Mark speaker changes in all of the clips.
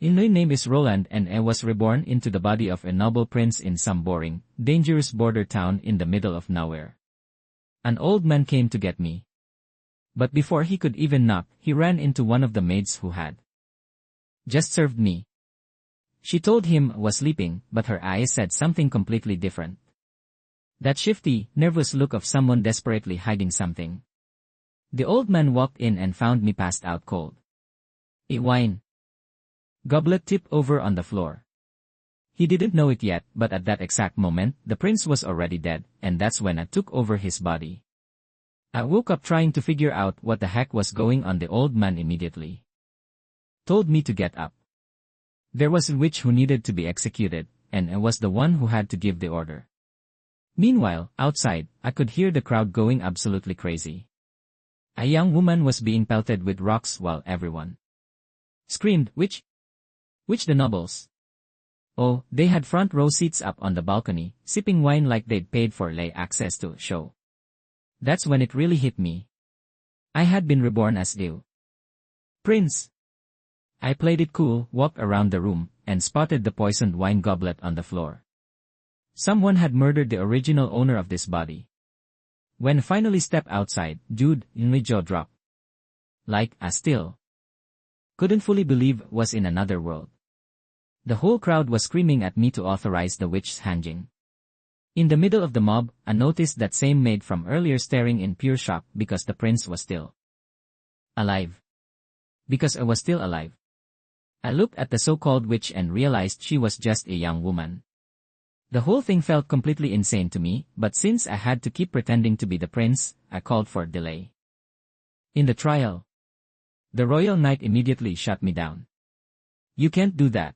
Speaker 1: My name is Roland and I was reborn into the body of a noble prince in some boring, dangerous border town in the middle of nowhere. An old man came to get me. But before he could even knock, he ran into one of the maids who had just served me. She told him I was sleeping, but her eyes said something completely different. That shifty, nervous look of someone desperately hiding something. The old man walked in and found me passed out cold. A wine goblet tipped over on the floor. He didn't know it yet, but at that exact moment, the prince was already dead, and that's when I took over his body. I woke up trying to figure out what the heck was going on. The old man immediately told me to get up. There was a witch who needed to be executed, and I was the one who had to give the order. Meanwhile, outside, I could hear the crowd going absolutely crazy. A young woman was being pelted with rocks while everyone screamed, "Witch! Witch!" The nobles. Oh, they had front row seats up on the balcony, sipping wine like they'd paid for lay access to a show. That's when it really hit me. I had been reborn as the prince. I played it cool, walked around the room, and spotted the poisoned wine goblet on the floor. Someone had murdered the original owner of this body. When I finally stepped outside, dude, my jaw dropped. Like, I still couldn't fully believe was in another world. The whole crowd was screaming at me to authorize the witch's hanging. In the middle of the mob, I noticed that same maid from earlier staring in pure shock because the prince was still alive. Because I was still alive. I looked at the so-called witch and realized she was just a young woman. The whole thing felt completely insane to me, but since I had to keep pretending to be the prince, I called for delay. In the trial, the royal knight immediately shut me down. You can't do that.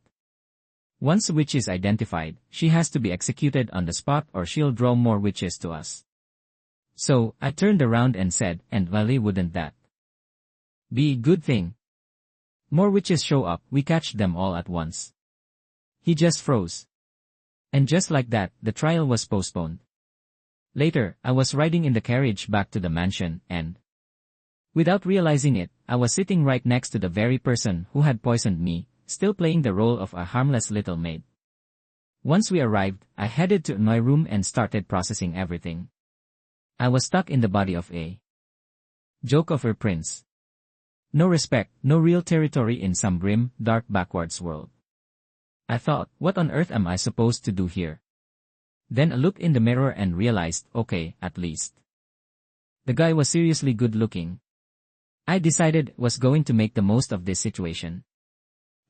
Speaker 1: Once a witch is identified, she has to be executed on the spot or she'll draw more witches to us. So, I turned around and said, and really wouldn't that be a good thing? More witches show up, we catch them all at once. He just froze. And just like that, the trial was postponed. Later, I was riding in the carriage back to the mansion, and without realizing it, I was sitting right next to the very person who had poisoned me, still playing the role of a harmless little maid. Once we arrived, I headed to my room and started processing everything. I was stuck in the body of a joke of a prince. No respect, no real territory in some grim, dark backwards world. I thought, what on earth am I supposed to do here? Then I looked in the mirror and realized, okay, at least the guy was seriously good looking. I decided was going to make the most of this situation.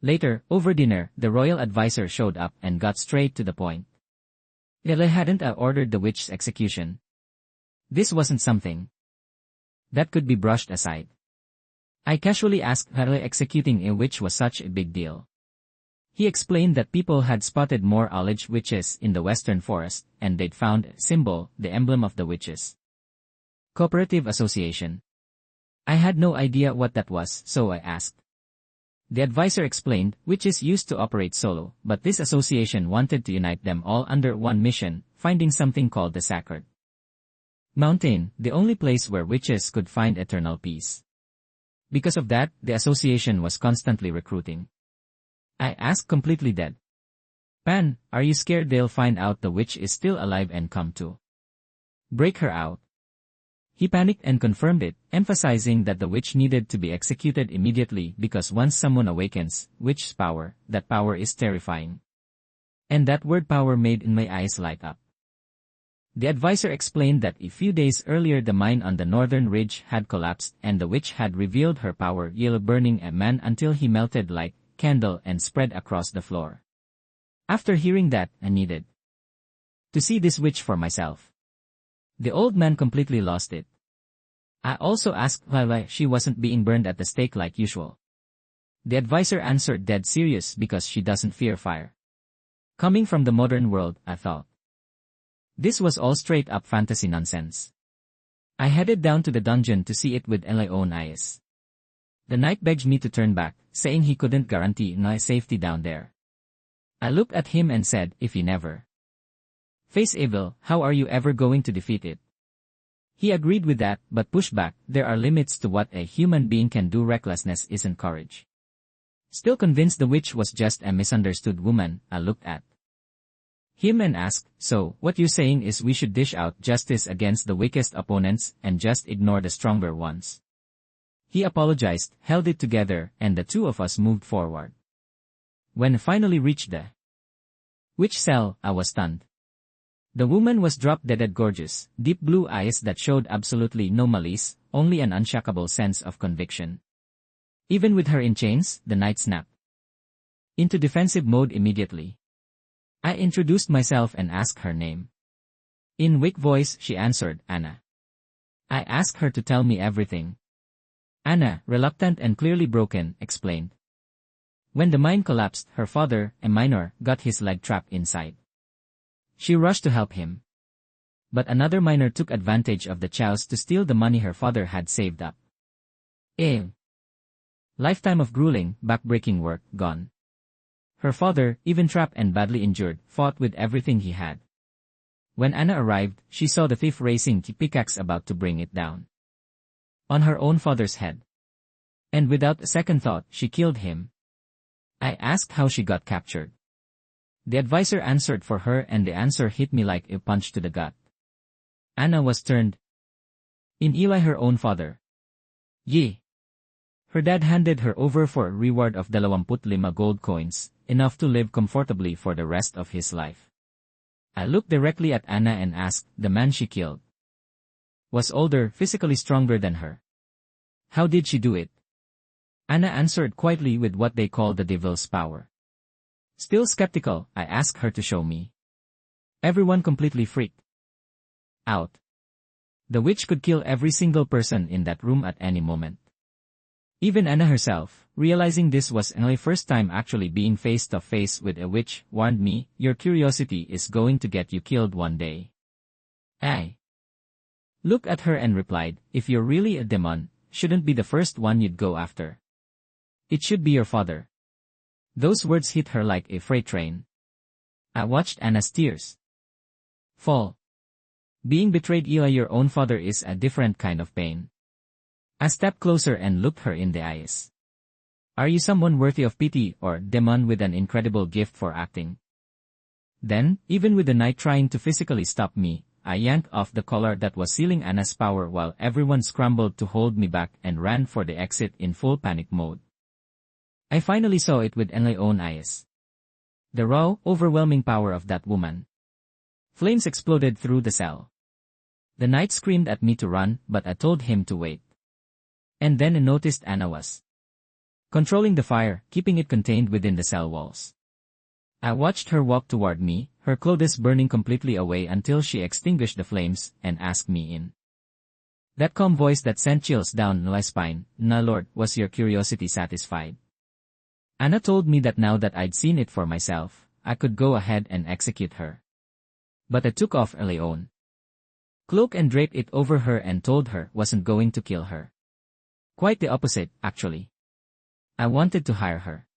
Speaker 1: Later, over dinner, the royal advisor showed up and got straight to the point. Why hadn't I ordered the witch's execution? This wasn't something that could be brushed aside. I casually asked how executing a witch was such a big deal. He explained that people had spotted more alleged witches in the western forest, and they'd found a symbol, the emblem of the witches' cooperative association. I had no idea what that was, so I asked. The advisor explained, witches used to operate solo, but this association wanted to unite them all under one mission, finding something called the Sacred Mountain, the only place where witches could find eternal peace. Because of that, the association was constantly recruiting. I asked completely dead. Pan, are you scared they'll find out the witch is still alive and come to break her out? He panicked and confirmed it, emphasizing that the witch needed to be executed immediately because once someone awakens, witch's power, that power is terrifying. And that word power made my eyes light up. The advisor explained that a few days earlier the mine on the northern ridge had collapsed and the witch had revealed her power, yellow burning a man until he melted like candle and spread across the floor. After hearing that, I needed to see this witch for myself. The old man completely lost it. I also asked why she wasn't being burned at the stake like usual. The advisor answered dead serious because she doesn't fear fire. Coming from the modern world, I thought this was all straight up fantasy nonsense. I headed down to the dungeon to see it with my own eyes. The knight begged me to turn back, saying he couldn't guarantee my safety down there. I looked at him and said, if you never face evil, how are you ever going to defeat it? He agreed with that, but pushed back, there are limits to what a human being can do. Recklessness isn't courage. Still convinced the witch was just a misunderstood woman, I looked at him and asked, "So, what you're saying is we should dish out justice against the weakest opponents and just ignore the stronger ones?" He apologized, held it together, and the two of us moved forward. When I finally reached the witch cell, I was stunned. The woman was drop-dead gorgeous, deep blue eyes that showed absolutely no malice, only an unshakable sense of conviction. Even with her in chains, the knight snapped into defensive mode immediately. I introduced myself and asked her name. In weak voice, she answered, "Anna." I asked her to tell me everything. Anna, reluctant and clearly broken, explained. When the mine collapsed, her father, a miner, got his leg trapped inside. She rushed to help him. But another miner took advantage of the chaos to steal the money her father had saved up. Lifetime of grueling, back-breaking work, gone. Her father, even trapped and badly injured, fought with everything he had. When Anna arrived, she saw the thief raising the pickaxe about to bring it down on her own father's head. And without a second thought, she killed him. I asked how she got captured. The advisor answered for her, and the answer hit me like a punch to the gut. Anna was turned in Eli, her own father. Her dad handed her over for a reward of 25 gold coins, enough to live comfortably for the rest of his life. I looked directly at Anna and asked, the man she killed was older, physically stronger than her. How did she do it? Anna answered quietly with what they call the devil's power. Still skeptical, I asked her to show me. Everyone completely freaked out. The witch could kill every single person in that room at any moment. Even Anna herself, realizing this was my first time actually being face-to-face with a witch, warned me, "Your curiosity is going to get you killed one day." I looked at her and replied, "If you're really a demon, shouldn't be the first one you'd go after. It should be your father." Those words hit her like a freight train. I watched Anna's tears fall. Being betrayed, Eli, your own father, is a different kind of pain. I stepped closer and looked her in the eyes. Are you someone worthy of pity, or demon with an incredible gift for acting? Then, even with the knight trying to physically stop me, I yanked off the collar that was sealing Anna's power while everyone scrambled to hold me back and ran for the exit in full panic mode. I finally saw it with my own eyes. The raw, overwhelming power of that woman. Flames exploded through the cell. The knight screamed at me to run, but I told him to wait. And then I noticed Anna was controlling the fire, keeping it contained within the cell walls. I watched her walk toward me, her clothes burning completely away until she extinguished the flames, and asked me in that calm voice that sent chills down my spine, "Na Lord, was your curiosity satisfied?" Anna told me that now that I'd seen it for myself, I could go ahead and execute her. But I took off my own cloak and draped it over her and told her wasn't going to kill her. Quite the opposite, actually. I wanted to hire her.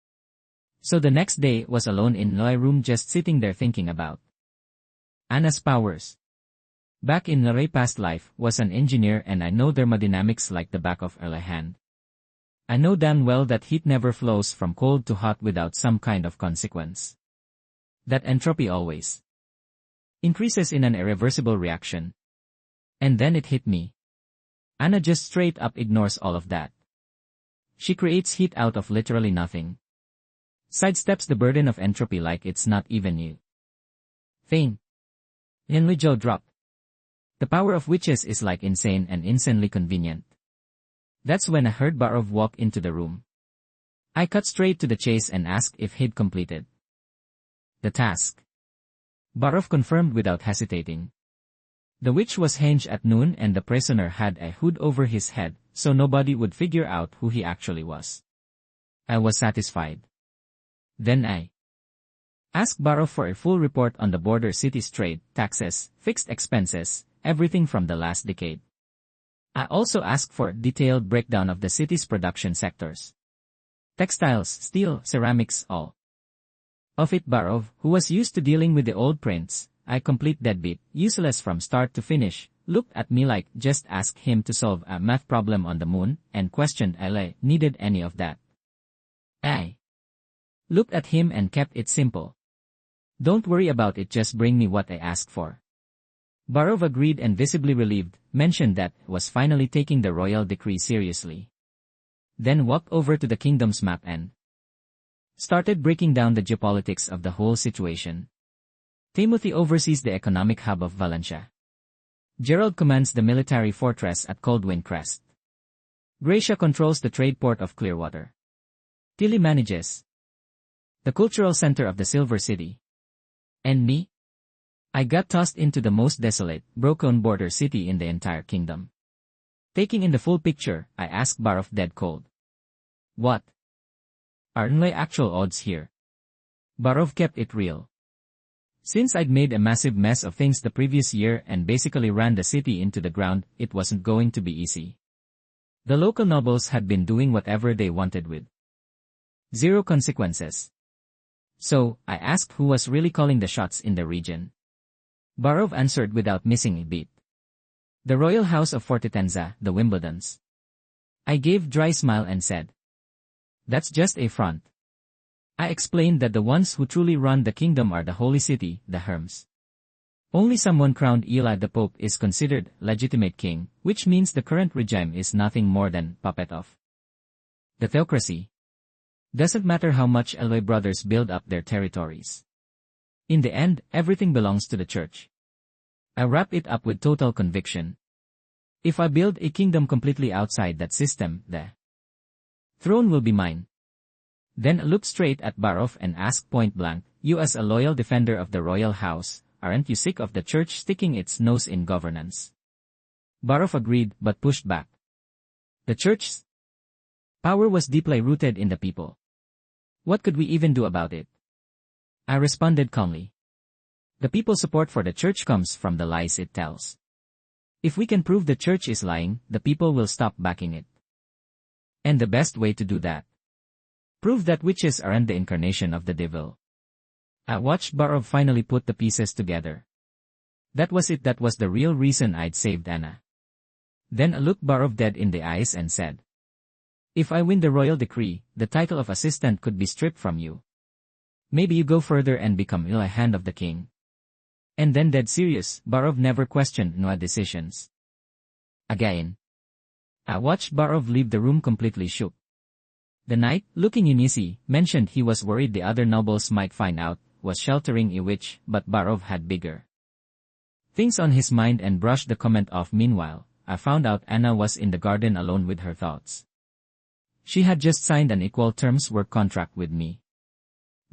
Speaker 1: So the next day was alone in my room, just sitting there thinking about Anna's powers. Back in my past life, was an engineer, and I know thermodynamics like the back of my hand. I know damn well that heat never flows from cold to hot without some kind of consequence. That entropy always increases in an irreversible reaction. And then it hit me. Anna just straight up ignores all of that. She creates heat out of literally nothing. Sidesteps the burden of entropy like it's not even new thing. My jaw dropped. The power of witches is like insane and insanely convenient. That's when I heard Barov walk into the room. I cut straight to the chase and asked if he'd completed the task. Barov confirmed without hesitating. The witch was hanged at noon, and the prisoner had a hood over his head, so nobody would figure out who he actually was. I was satisfied. Then I asked Barov for a full report on the border city's trade, taxes, fixed expenses, everything from the last decade. I also asked for a detailed breakdown of the city's production sectors. Textiles, steel, ceramics, all of it. Barov, who was used to dealing with the old prince, a complete deadbeat, useless from start to finish, looked at me like just ask him to solve a math problem on the moon, and questioned I needed any of that. looked at him and kept it simple. Don't worry about it, just bring me what I asked for. Barov agreed and visibly relieved, mentioned that was finally taking the royal decree seriously. Then walked over to the kingdom's map and started breaking down the geopolitics of the whole situation. Timothy oversees the economic hub of Valencia. Gerald commands the military fortress at Coldwind Crest. Gracia controls the trade port of Clearwater. Tilly manages the cultural center of the Silver City. And me? I got tossed into the most desolate, broken border city in the entire kingdom. Taking in the full picture, I asked Barov dead cold. What are my actual odds here? Barov kept it real. Since I'd made a massive mess of things the previous year and basically ran the city into the ground, it wasn't going to be easy. The local nobles had been doing whatever they wanted with zero consequences. So, I asked who was really calling the shots in the region. Barov answered without missing a beat. The royal house of Fortitenza, the Wimbledons. I gave dry smile and said, that's just a front. I explained that the ones who truly run the kingdom are the Holy City, the Herms. Only someone crowned Eli the Pope is considered legitimate king, which means the current regime is nothing more than puppet of the theocracy. Doesn't matter how much Eloy brothers build up their territories. In the end, everything belongs to the church. I wrap it up with total conviction. If I build a kingdom completely outside that system, the throne will be mine. Then looked straight at Barov and asked point blank, you as a loyal defender of the royal house, aren't you sick of the church sticking its nose in governance? Barov agreed but pushed back. The church's power was deeply rooted in the people. What could we even do about it? I responded calmly. The people's support for the church comes from the lies it tells. If we can prove the church is lying, the people will stop backing it. And the best way to do that? Prove that witches aren't the incarnation of the devil. I watched Barov finally put the pieces together. That was it, that was the real reason I'd saved Anna. Then I looked Barov dead in the eyes and said, if I win the royal decree, the title of assistant could be stripped from you. Maybe you go further and become a hand of the king. And then dead serious, Barov never questioned my decisions. Again. I watched Barov leave the room completely shook. The knight, looking uneasy, mentioned he was worried the other nobles might find out, was sheltering a witch, but Barov had bigger things on his mind and brushed the comment off. Meanwhile, I found out Anna was in the garden alone with her thoughts. She had just signed an equal terms work contract with me.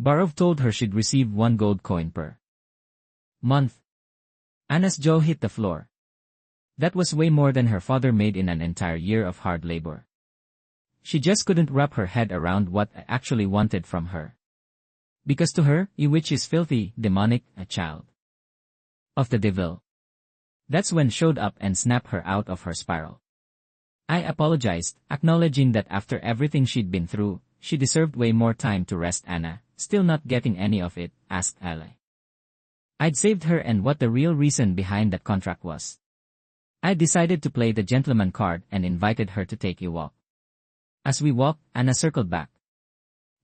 Speaker 1: Barov told her she'd receive 1 gold coin per month. Anna's jaw hit the floor. That was way more than her father made in an entire year of hard labor. She just couldn't wrap her head around what I actually wanted from her. Because to her, a witch is filthy, demonic, a child of the devil. That's when showed up and snapped her out of her spiral. I apologized, acknowledging that after everything she'd been through, she deserved way more time to rest. Anna, still not getting any of it, asked Ali. I'd saved her and what the real reason behind that contract was. I decided to play the gentleman card and invited her to take a walk. As we walked, Anna circled back.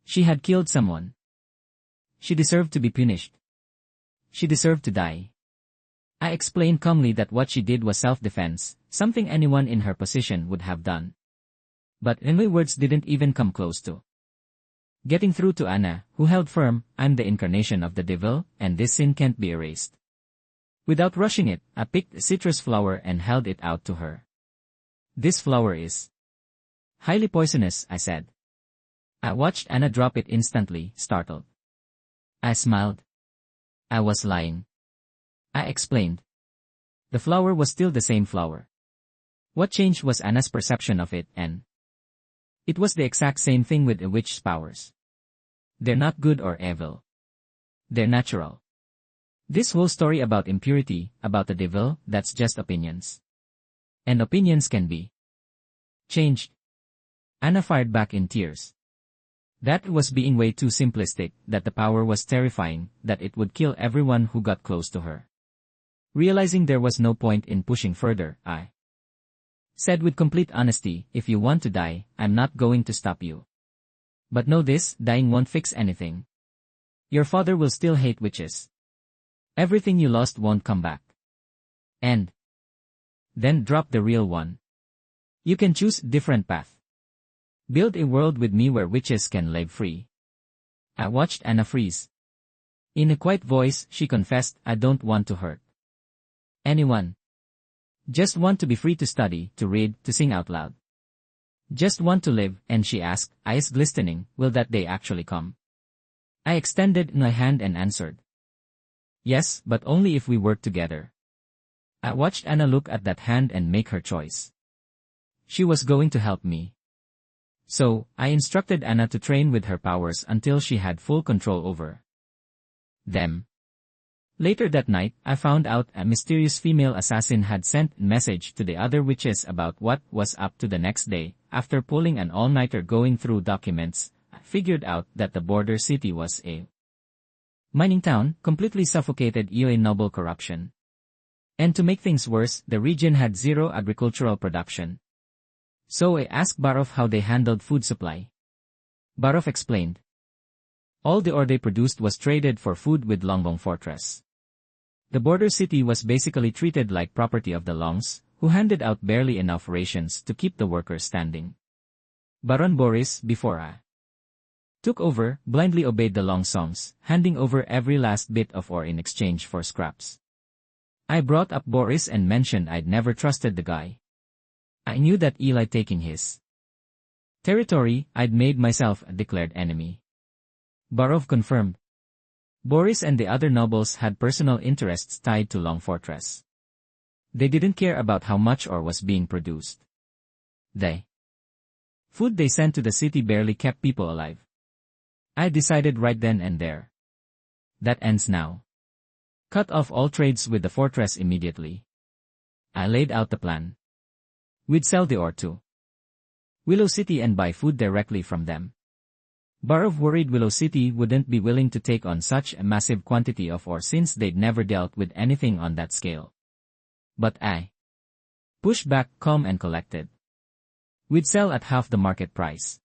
Speaker 1: She had killed someone. She deserved to be punished. She deserved to die. I explained calmly that what she did was self-defense, something anyone in her position would have done. But my words didn't even come close to getting through to Anna, who held firm, I'm the incarnation of the devil, and this sin can't be erased. Without rushing it, I picked a citrus flower and held it out to her. This flower is highly poisonous, I said. I watched Anna drop it instantly, startled. I smiled. I was lying. I explained. The flower was still the same flower. What changed was Anna's perception of it, and it was the exact same thing with a witch's powers. They're not good or evil. They're natural. This whole story about impurity, about the devil, that's just opinions. And opinions can be changed. Anna fired back in tears. That was being way too simplistic, that the power was terrifying, that it would kill everyone who got close to her. Realizing there was no point in pushing further, I said with complete honesty, if you want to die, I'm not going to stop you. But know this, dying won't fix anything. Your father will still hate witches. Everything you lost won't come back. And then drop the real one. You can choose different path. Build a world with me where witches can live free. I watched Anna freeze. In a quiet voice, she confessed, I don't want to hurt anyone. Just want to be free to study, to read, to sing out loud. Just want to live, and she asked, eyes glistening, will that day actually come? I extended my hand and answered. Yes, but only if we work together. I watched Anna look at that hand and make her choice. She was going to help me. So, I instructed Anna to train with her powers until she had full control over them. Later that night, I found out a mysterious female assassin had sent a message to the other witches about what was up to the next day. After pulling an all-nighter going through documents, I figured out that the border city was a mining town, completely suffocated by noble corruption. And to make things worse, the region had zero agricultural production. So I asked Barov how they handled food supply. Barov explained. All the ore they produced was traded for food with Longbong Fortress. The border city was basically treated like property of the Longs, who handed out barely enough rations to keep the workers standing. Baron Boris, before I took over, blindly obeyed the Long songs, handing over every last bit of ore in exchange for scraps. I brought up Boris and mentioned I'd never trusted the guy. I knew that Eli taking his territory, I'd made myself a declared enemy. Barov confirmed. Boris and the other nobles had personal interests tied to Long Fortress. They didn't care about how much ore was being produced. The food they sent to the city barely kept people alive. I decided right then and there. That ends now. Cut off all trades with the fortress immediately. I laid out the plan. We'd sell the ore to Willow City and buy food directly from them. Barov worried Willow City wouldn't be willing to take on such a massive quantity of ore since they'd never dealt with anything on that scale. But I pushed back, calm and collected. We'd sell at half the market price.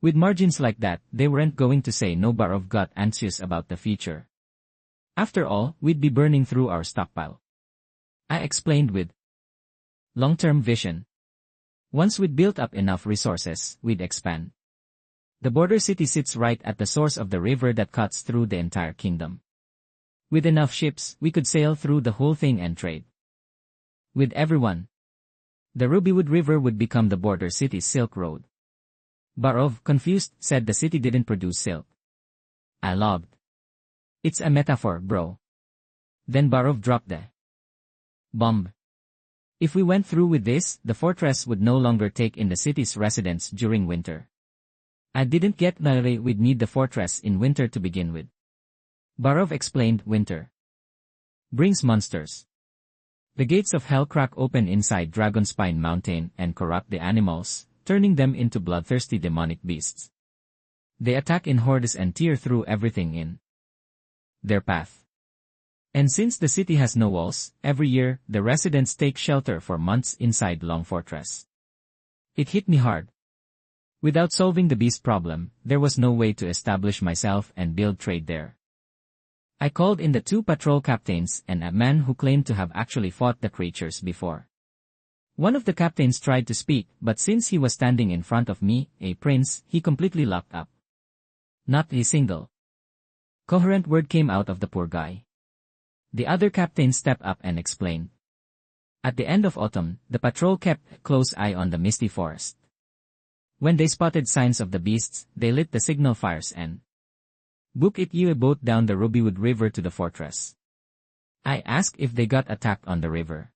Speaker 1: With margins like that, they weren't going to say no. Barov got anxious about the future. After all, we'd be burning through our stockpile. I explained with long-term vision. Once we'd built up enough resources, we'd expand. The border city sits right at the source of the river that cuts through the entire kingdom. With enough ships, we could sail through the whole thing and trade with everyone. The Rubywood River would become the border city's Silk Road. Barov, confused, said the city didn't produce silk. I logged. It's a metaphor, bro. Then Barov dropped the bomb. If we went through with this, the fortress would no longer take in the city's residents during winter. I didn't get that we'd need the fortress in winter to begin with. Barov explained, winter brings monsters. The gates of hell crack open inside Dragonspine Mountain and corrupt the animals, turning them into bloodthirsty demonic beasts. They attack in hordes and tear through everything in their path. And since the city has no walls, every year, the residents take shelter for months inside Long Fortress. It hit me hard. Without solving the beast problem, there was no way to establish myself and build trade there. I called in the 2 patrol captains and a man who claimed to have actually fought the creatures before. One of the captains tried to speak, but since he was standing in front of me, a prince, he completely locked up. Not a single coherent word came out of the poor guy. The other captain stepped up and explained. At the end of autumn, the patrol kept a close eye on the misty forest. When they spotted signs of the beasts, they lit the signal fires and booked a boat down the Rubywood River to the fortress. I asked if they got attacked on the river.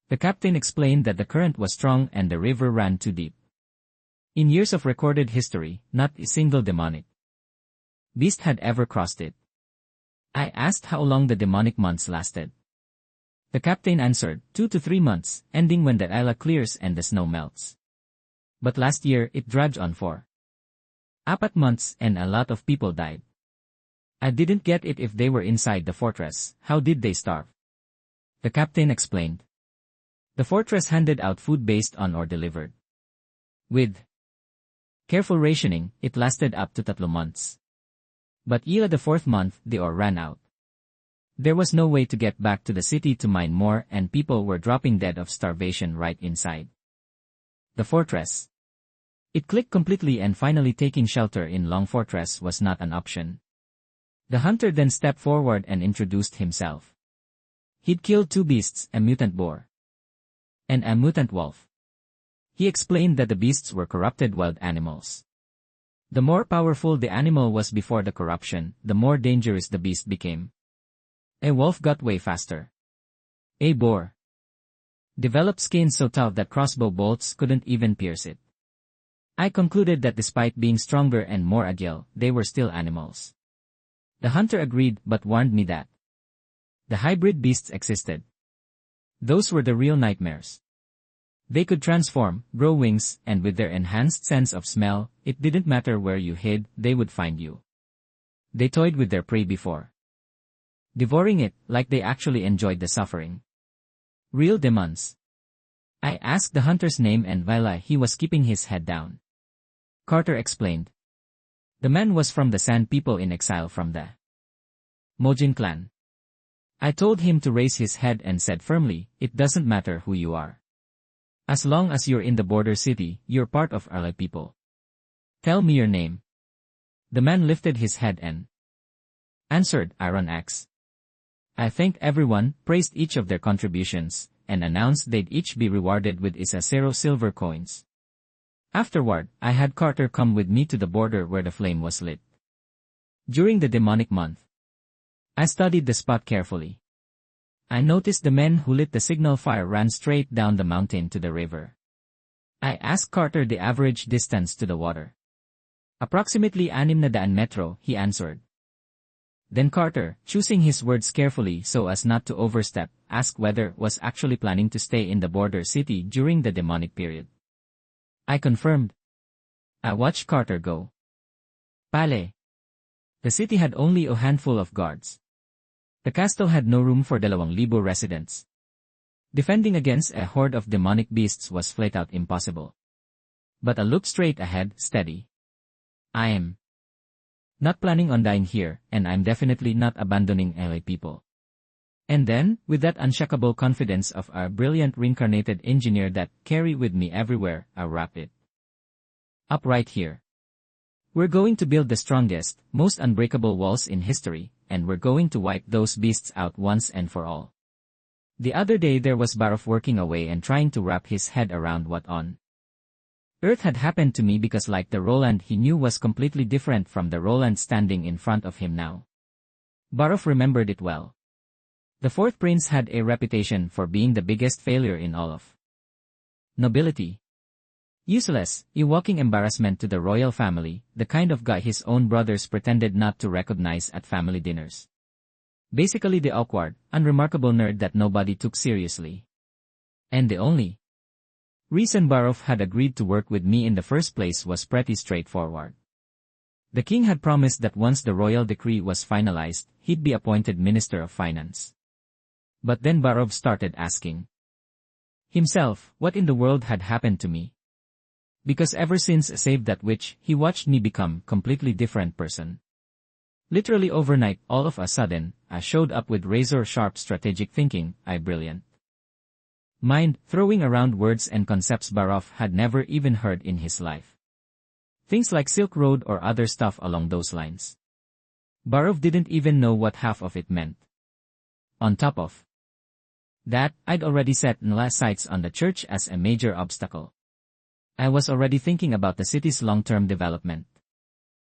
Speaker 1: The captain explained that the current was strong and the river ran too deep. In years of recorded history, not a single demonic beast had ever crossed it. I asked how long the demonic months lasted. The captain answered, 2 to 3 months, ending when the Isla clears and the snow melts. But last year it dragged on for 4 months and a lot of people died. I didn't get it. If they were inside the fortress, how did they starve? The captain explained. The fortress handed out food based on or delivered with Careful rationing, it lasted up to 3 months. But ila the 4th month, the ore ran out. There was no way to get back to the city to mine more and people were dropping dead of starvation right inside the fortress. It clicked completely and finally taking shelter in Long Fortress was not an option. The hunter then stepped forward and introduced himself. He'd killed 2 beasts, a mutant boar and a mutant wolf. He explained that the beasts were corrupted wild animals. The more powerful the animal was before the corruption, the more dangerous the beast became. A wolf got way faster. A boar developed skin so tough that crossbow bolts couldn't even pierce it. I concluded that despite being stronger and more agile, they were still animals. The hunter agreed but warned me that the hybrid beasts existed. Those were the real nightmares. They could transform, grow wings, and with their enhanced sense of smell, it didn't matter where you hid, they would find you. They toyed with their prey before devouring it, like they actually enjoyed the suffering. Real demons. I asked the hunter's name and while he was keeping his head down, Carter explained. The man was from the Sand People in exile from the Mojin clan. I told him to raise his head and said firmly, it doesn't matter who you are. As long as you're in the border city, you're part of our people. Tell me your name. The man lifted his head and answered, Iron Axe. I thanked everyone, praised each of their contributions, and announced they'd each be rewarded with isa 0 silver coins. Afterward, I had Carter come with me to the border where the flame was lit. During the demonic month, I studied the spot carefully. I noticed the men who lit the signal fire ran straight down the mountain to the river. I asked Carter the average distance to the water. Approximately 6 metro, he answered. Then Carter, choosing his words carefully so as not to overstep, asked whether was actually planning to stay in the border city during the demonic period. I confirmed. I watched Carter go. Pale. The city had only a handful of guards. The castle had no room for 2,000 residents. Defending against a horde of demonic beasts was flat out impossible. But I looked straight ahead, steady. I am not planning on dying here, and I'm definitely not abandoning LA people. And then, with that unshakable confidence of our brilliant reincarnated engineer that carry with me everywhere, I wrap it up right here. We're going to build the strongest, most unbreakable walls in history, and we're going to wipe those beasts out once and for all. The other day there was Barov working away and trying to wrap his head around what on earth had happened to me because like the Roland he knew was completely different from the Roland standing in front of him now. Barov remembered it well. The 4th prince had a reputation for being the biggest failure in all of nobility. Useless, a walking embarrassment to the royal family, the kind of guy his own brothers pretended not to recognize at family dinners. Basically the awkward, unremarkable nerd that nobody took seriously. And the only reason Barov had agreed to work with me in the first place was pretty straightforward. The king had promised that once the royal decree was finalized, he'd be appointed Minister of Finance. But then Barov started asking himself, what in the world had happened to me? Because ever since Save That Witch, he watched me become completely different person. Literally overnight, all of a sudden, I showed up with razor-sharp strategic thinking, brilliant mind, throwing around words and concepts Barov had never even heard in his life. Things like Silk Road or other stuff along those lines. Barov didn't even know what half of it meant. On top of that, I'd already set NLA sights on the church as a major obstacle. I was already thinking about the city's long-term development.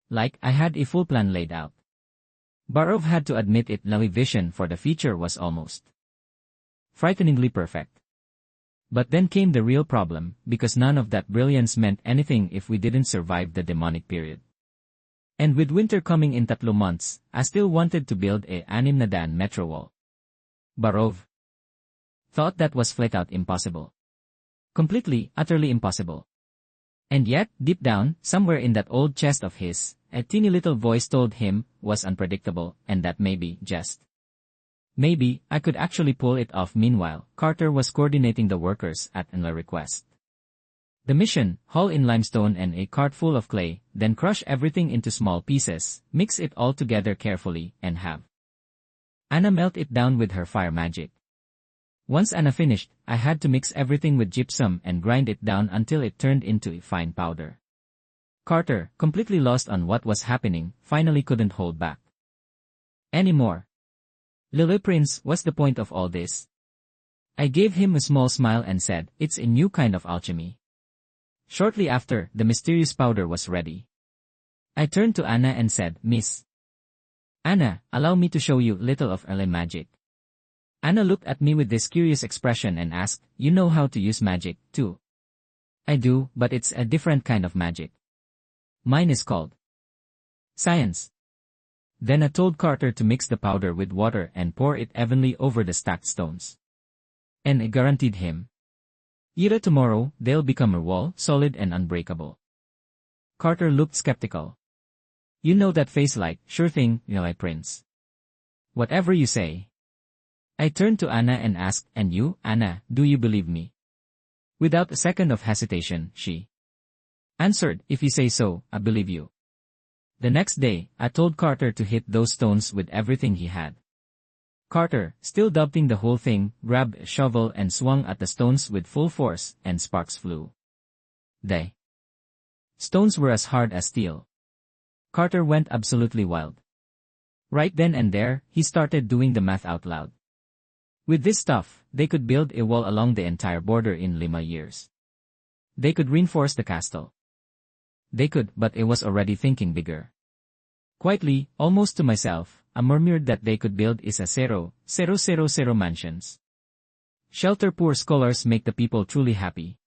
Speaker 1: Like, I had a full plan laid out. Barov had to admit it, NLA's vision for the future was almost frighteningly perfect. But then came the real problem, because none of that brilliance meant anything if we didn't survive the demonic period. And with winter coming in 3 months, I still wanted to build a 6 metro wall. Barov thought that was flat out impossible. Completely, utterly impossible. And yet, deep down, somewhere in that old chest of his, a teeny little voice told him, was unpredictable, and that maybe, just maybe, I could actually pull it off. Meanwhile, Carter was coordinating the workers at NLA request. The mission, haul in limestone and a cart full of clay, then crush everything into small pieces, mix it all together carefully, and have Anna melt it down with her fire magic. Once Anna finished, I had to mix everything with gypsum and grind it down until it turned into a fine powder. Carter, completely lost on what was happening, finally couldn't hold back anymore. Lily Prince, what's the point of all this? I gave him a small smile and said, it's a new kind of alchemy. Shortly after, the mysterious powder was ready. I turned to Anna and said, Miss Anna, allow me to show you little of early magic. Anna looked at me with this curious expression and asked, you know how to use magic, too? I do, but it's a different kind of magic. Mine is called science. Then I told Carter to mix the powder with water and pour it evenly over the stacked stones. And I guaranteed him, Ira, tomorrow, they'll become a wall, solid and unbreakable. Carter looked skeptical. You know that face like, sure thing, Eli Prince. Whatever you say. I turned to Anna and asked, and you, Anna, do you believe me? Without a second of hesitation, she answered, if you say so, I believe you. The next day, I told Carter to hit those stones with everything he had. Carter, still doubting the whole thing, grabbed a shovel and swung at the stones with full force, and sparks flew. The stones were as hard as steel. Carter went absolutely wild. Right then and there, he started doing the math out loud. With this stuff, they could build a wall along the entire border in Lima years. They could reinforce the castle. They could, but I was already thinking bigger. Quietly, almost to myself, I murmured that they could build is a 0,000 mansions. Shelter poor scholars, make the people truly happy.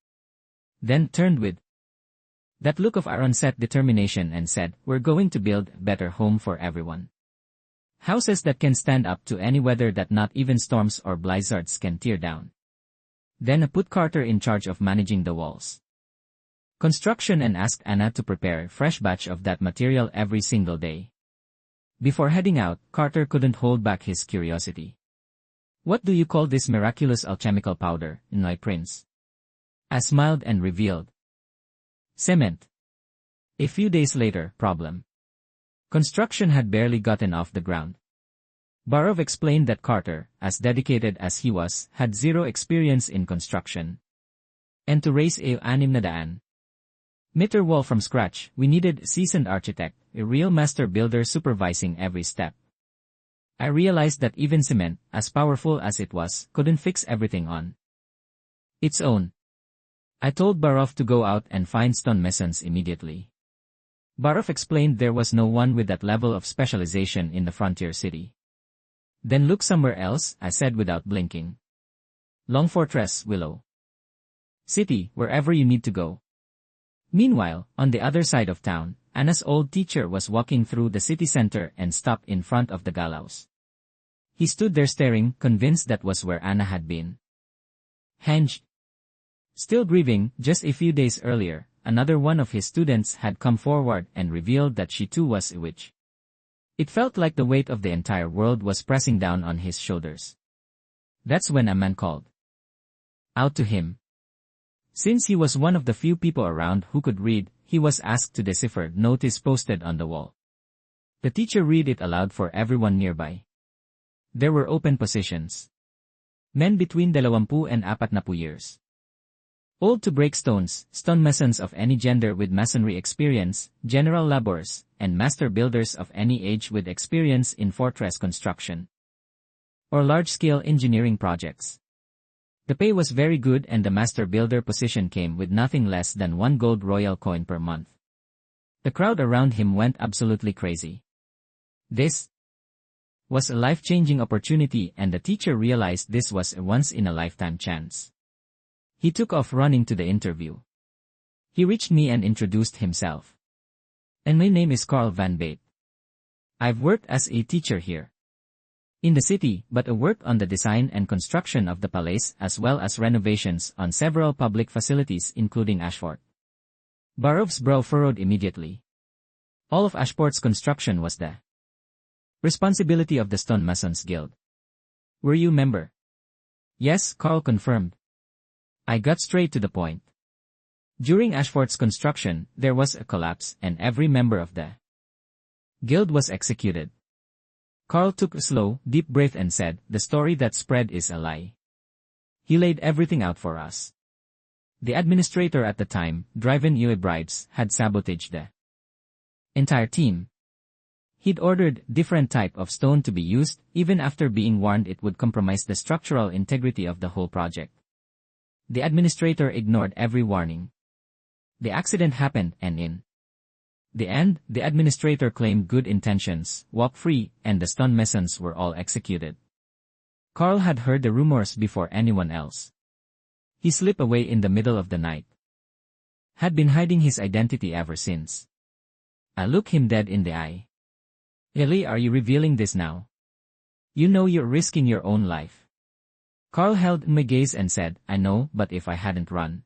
Speaker 1: Then turned with that look of iron-set determination and said, we're going to build a better home for everyone. Houses that can stand up to any weather that not even storms or blizzards can tear down. Then I put Carter in charge of managing the walls construction and asked Anna to prepare a fresh batch of that material every single day. Before heading out, Carter couldn't hold back his curiosity. What do you call this miraculous alchemical powder, my prince? I smiled and revealed. Cement. A few days later, problem. Construction had barely gotten off the ground. Barov explained that Carter, as dedicated as he was, had zero experience in construction. And to raise a 600-meter wall from scratch, we needed a seasoned architect, a real master builder supervising every step. I realized that even cement, as powerful as it was, couldn't fix everything on its own. I told Barov to go out and find stonemasons immediately. Barov explained there was no one with that level of specialization in the frontier city. Then look somewhere else, I said without blinking. Long Fortress, Willow City, wherever you need to go. Meanwhile, on the other side of town, Anna's old teacher was walking through the city center and stopped in front of the gallows. He stood there staring, convinced that was where Anna had been hanged. Still grieving, just a few days earlier, another one of his students had come forward and revealed that she too was a witch. It felt like the weight of the entire world was pressing down on his shoulders. That's when a man called out to him. Since he was one of the few people around who could read, he was asked to decipher notice posted on the wall. The teacher read it aloud for everyone nearby. There were open positions. Men between 20 and 40 years. Old to break stones, stonemasons of any gender with masonry experience, general laborers, and master builders of any age with experience in fortress construction or large-scale engineering projects. The pay was very good and the master builder position came with nothing less than 1 gold royal coin per month. The crowd around him went absolutely crazy. This was a life-changing opportunity and the teacher realized this was a once-in-a-lifetime chance. He took off running to the interview. He reached me and introduced himself. And my name is Carl Van Bate. I've worked as a teacher here in the city, but I worked on the design and construction of the palace as well as renovations on several public facilities including Ashfort. Barov's brow furrowed immediately. All of Ashport's construction was the responsibility of the Stonemasons Guild. Were you a member? Yes, Carl confirmed. I got straight to the point. During Ashford's construction, there was a collapse and every member of the guild was executed. Carl took a slow, deep breath and said, "The story that spread is a lie. He laid everything out for us." The administrator at the time, driven Yue bribes, had sabotaged the entire team. He'd ordered different type of stone to be used, even after being warned it would compromise the structural integrity of the whole project. The administrator ignored every warning. The accident happened, and in the end, the administrator claimed good intentions, walked free, and the stonemasons were all executed. Carl had heard the rumors before anyone else. He slipped away in the middle of the night. Had been hiding his identity ever since. I looked him dead in the eye. "Really, are you revealing this now? You know you're risking your own life." Carl held my gaze and said, "I know, but if I hadn't run,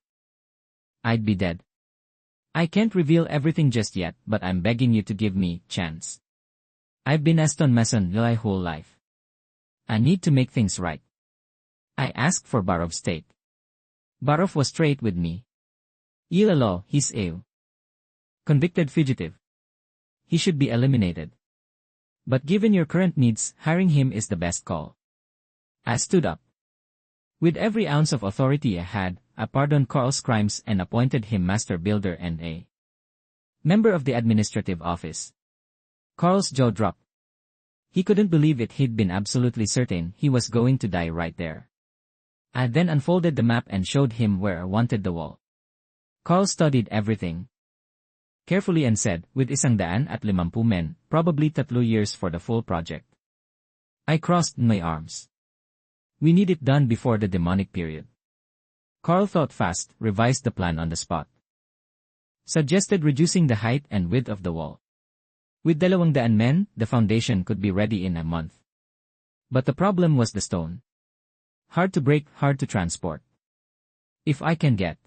Speaker 1: I'd be dead. I can't reveal everything just yet, but I'm begging you to give me a chance. I've been a stonemason my whole life. I need to make things right." I asked for Barov's take. Barov was straight with me. "Law, he's a convicted fugitive. He should be eliminated. But given your current needs, hiring him is the best call." I stood up. With every ounce of authority I had, I pardoned Carl's crimes and appointed him master builder and a member of the administrative office. Carl's jaw dropped. He couldn't believe it. He'd been absolutely certain he was going to die right there. I then unfolded the map and showed him where I wanted the wall. Carl studied everything carefully and said, "With 150 men, probably 3 years for the full project." I crossed my arms. "We need it done before the demonic period." Carl thought fast, revised the plan on the spot. Suggested reducing the height and width of the wall. With 200 men, the foundation could be ready in a month. But the problem was the stone. Hard to break, hard to transport. "If I can get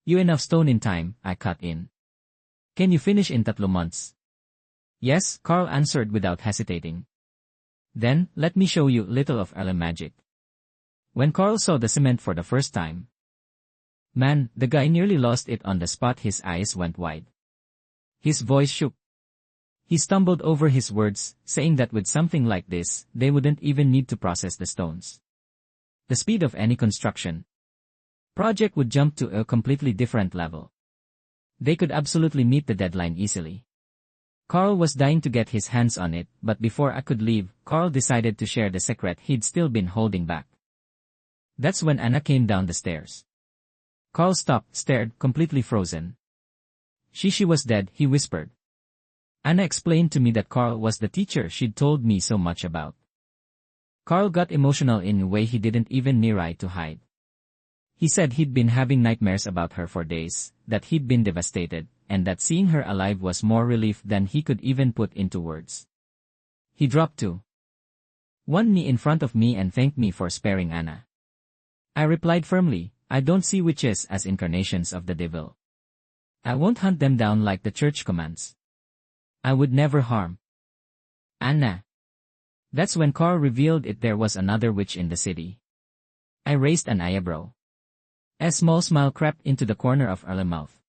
Speaker 1: you enough stone in time," I cut in. "Can you finish in 3 months?" "Yes," Carl answered without hesitating. "Then, let me show you little of early magic." When Carl saw the cement for the first time, man, the guy nearly lost it on the spot. His eyes went wide. His voice shook. He stumbled over his words, saying that with something like this, they wouldn't even need to process the stones. The speed of any construction project would jump to a completely different level. They could absolutely meet the deadline easily. Carl was dying to get his hands on it, but before I could leave, Carl decided to share the secret he'd still been holding back. That's when Anna came down the stairs. Carl stopped, stared, completely frozen. She was dead," he whispered. Anna explained to me that Carl was the teacher she'd told me so much about. Carl got emotional in a way he didn't even try to hide. He said he'd been having nightmares about her for days, that he'd been devastated, and that seeing her alive was more relief than he could even put into words. He dropped to one knee in front of me and thanked me for sparing Anna. I replied firmly, "I don't see witches as incarnations of the devil. I won't hunt them down like the church commands. I would never harm Anna." That's when Carl revealed there was another witch in the city. I raised an eyebrow. A small smile crept into the corner of her mouth.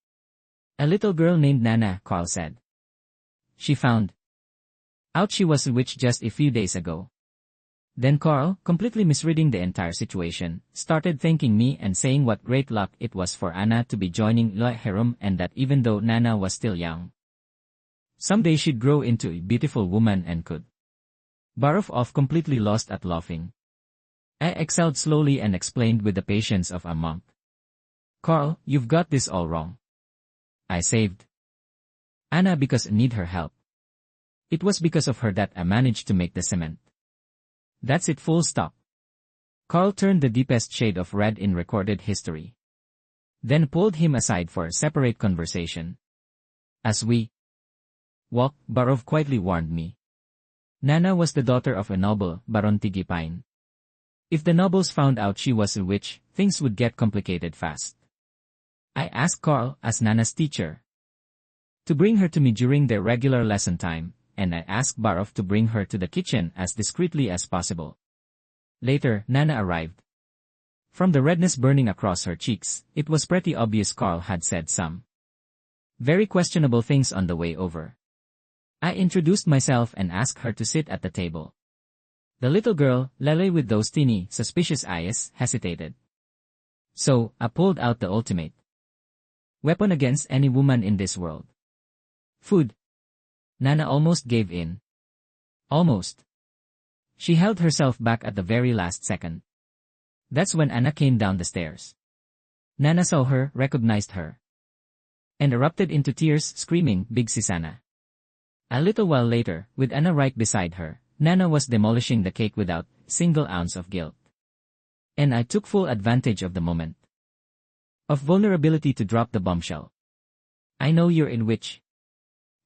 Speaker 1: "A little girl named Nana," Carl said. "She found out she was a witch just a few days ago." Then Carl, completely misreading the entire situation, started thanking me and saying what great luck it was for Anna to be joining the harem and that even though Nana was still young, someday she'd grow into a beautiful woman and could barf off, completely lost at laughing. I exhaled slowly and explained with the patience of a monk. "Carl, you've got this all wrong. I saved Anna because I need her help. It was because of her that I managed to make the cement. That's it, full stop." Carl turned the deepest shade of red in recorded history. Then pulled him aside for a separate conversation. As we walked, Barov quietly warned me. Nana was the daughter of a noble, Baron Tigipine. If the nobles found out she was a witch, things would get complicated fast. I asked Carl, as Nana's teacher, to bring her to me during their regular lesson time, and I asked Barov to bring her to the kitchen as discreetly as possible. Later, Nana arrived. From the redness burning across her cheeks, it was pretty obvious Carl had said some very questionable things on the way over. I introduced myself and asked her to sit at the table. The little girl, Lele with those teeny, suspicious eyes, hesitated. So, I pulled out the ultimate weapon against any woman in this world. Food. Nana almost gave in. Almost. She held herself back at the very last second. That's when Anna came down the stairs. Nana saw her, recognized her, and erupted into tears, screaming, "Big Sisana." A little while later, with Anna right beside her, Nana was demolishing the cake without a single ounce of guilt. And I took full advantage of the moment of vulnerability to drop the bombshell. "I know you're in witch.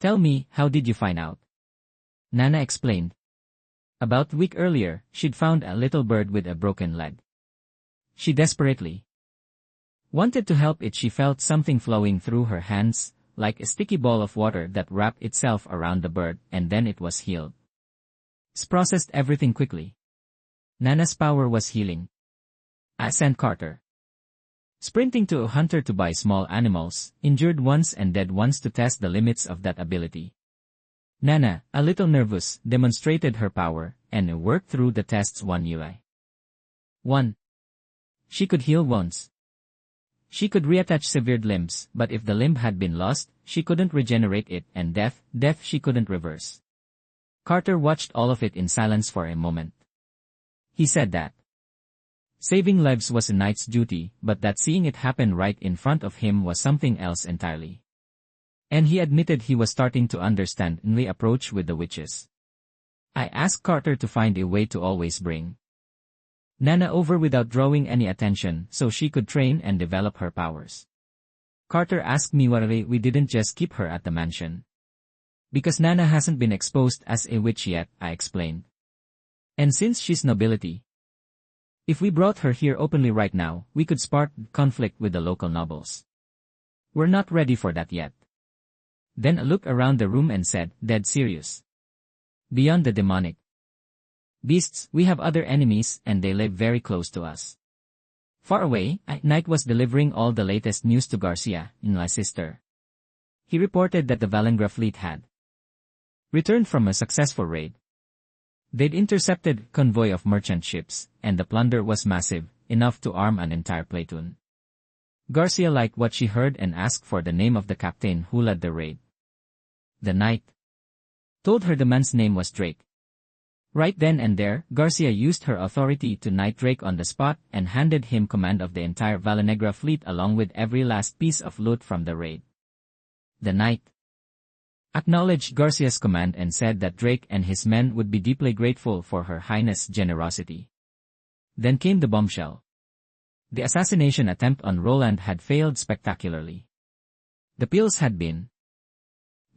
Speaker 1: Tell me, how did you find out?" Nana explained. About a week earlier, she'd found a little bird with a broken leg. She desperately wanted to help it. She felt something flowing through her hands, like a sticky ball of water that wrapped itself around the bird, and then it was healed. Processed everything quickly. Nana's power was healing. I sent Carter sprinting to a hunter to buy small animals, injured ones and dead ones, to test the limits of that ability. Nana, a little nervous, demonstrated her power, and worked through the tests one UI. 1. She could heal wounds. She could reattach severed limbs, but if the limb had been lost, she couldn't regenerate it, and death she couldn't reverse. Carter watched all of it in silence for a moment. He said that saving lives was a knight's duty, but that seeing it happen right in front of him was something else entirely. And he admitted he was starting to understand the approach with the witches. I asked Carter to find a way to always bring Nana over without drawing any attention so she could train and develop her powers. Carter asked me why we didn't just keep her at the mansion. Because Nana hasn't been exposed as a witch yet, I explained. And since she's nobility, if we brought her here openly right now, we could spark conflict with the local nobles. We're not ready for that yet. Then I looked around the room and said, dead serious. Beyond the demonic beasts, we have other enemies, and they live very close to us. Far away, Knight was delivering all the latest news to Garcia, my sister. He reported that the Valengra fleet had returned from a successful raid. They'd intercepted a convoy of merchant ships, and the plunder was massive, enough to arm an entire platoon. Garcia liked what she heard and asked for the name of the captain who led the raid. The knight told her the man's name was Drake. Right then and there, Garcia used her authority to knight Drake on the spot and handed him command of the entire Valengra fleet along with every last piece of loot from the raid. The knight acknowledged Garcia's command and said that Drake and his men would be deeply grateful for Her Highness' generosity. Then came the bombshell. The assassination attempt on Roland had failed spectacularly. The pills had been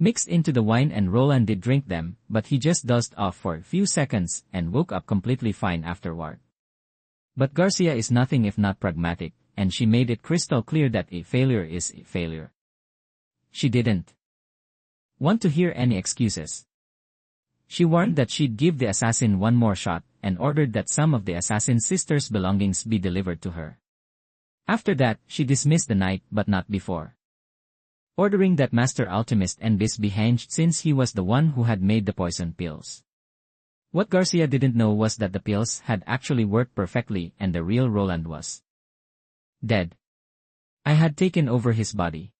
Speaker 1: mixed into the wine and Roland did drink them, but he just dozed off for a few seconds and woke up completely fine afterward. But Garcia is nothing if not pragmatic, and she made it crystal clear that a failure is a failure. She didn't want to hear any excuses. She warned that she'd give the assassin one more shot, and ordered that some of the assassin's sister's belongings be delivered to her. After that, she dismissed the knight, but not before ordering that Master Alchemist Enbis be hanged since he was the one who had made the poison pills. What Garcia didn't know was that the pills had actually worked perfectly and the real Roland was dead. I had taken over his body.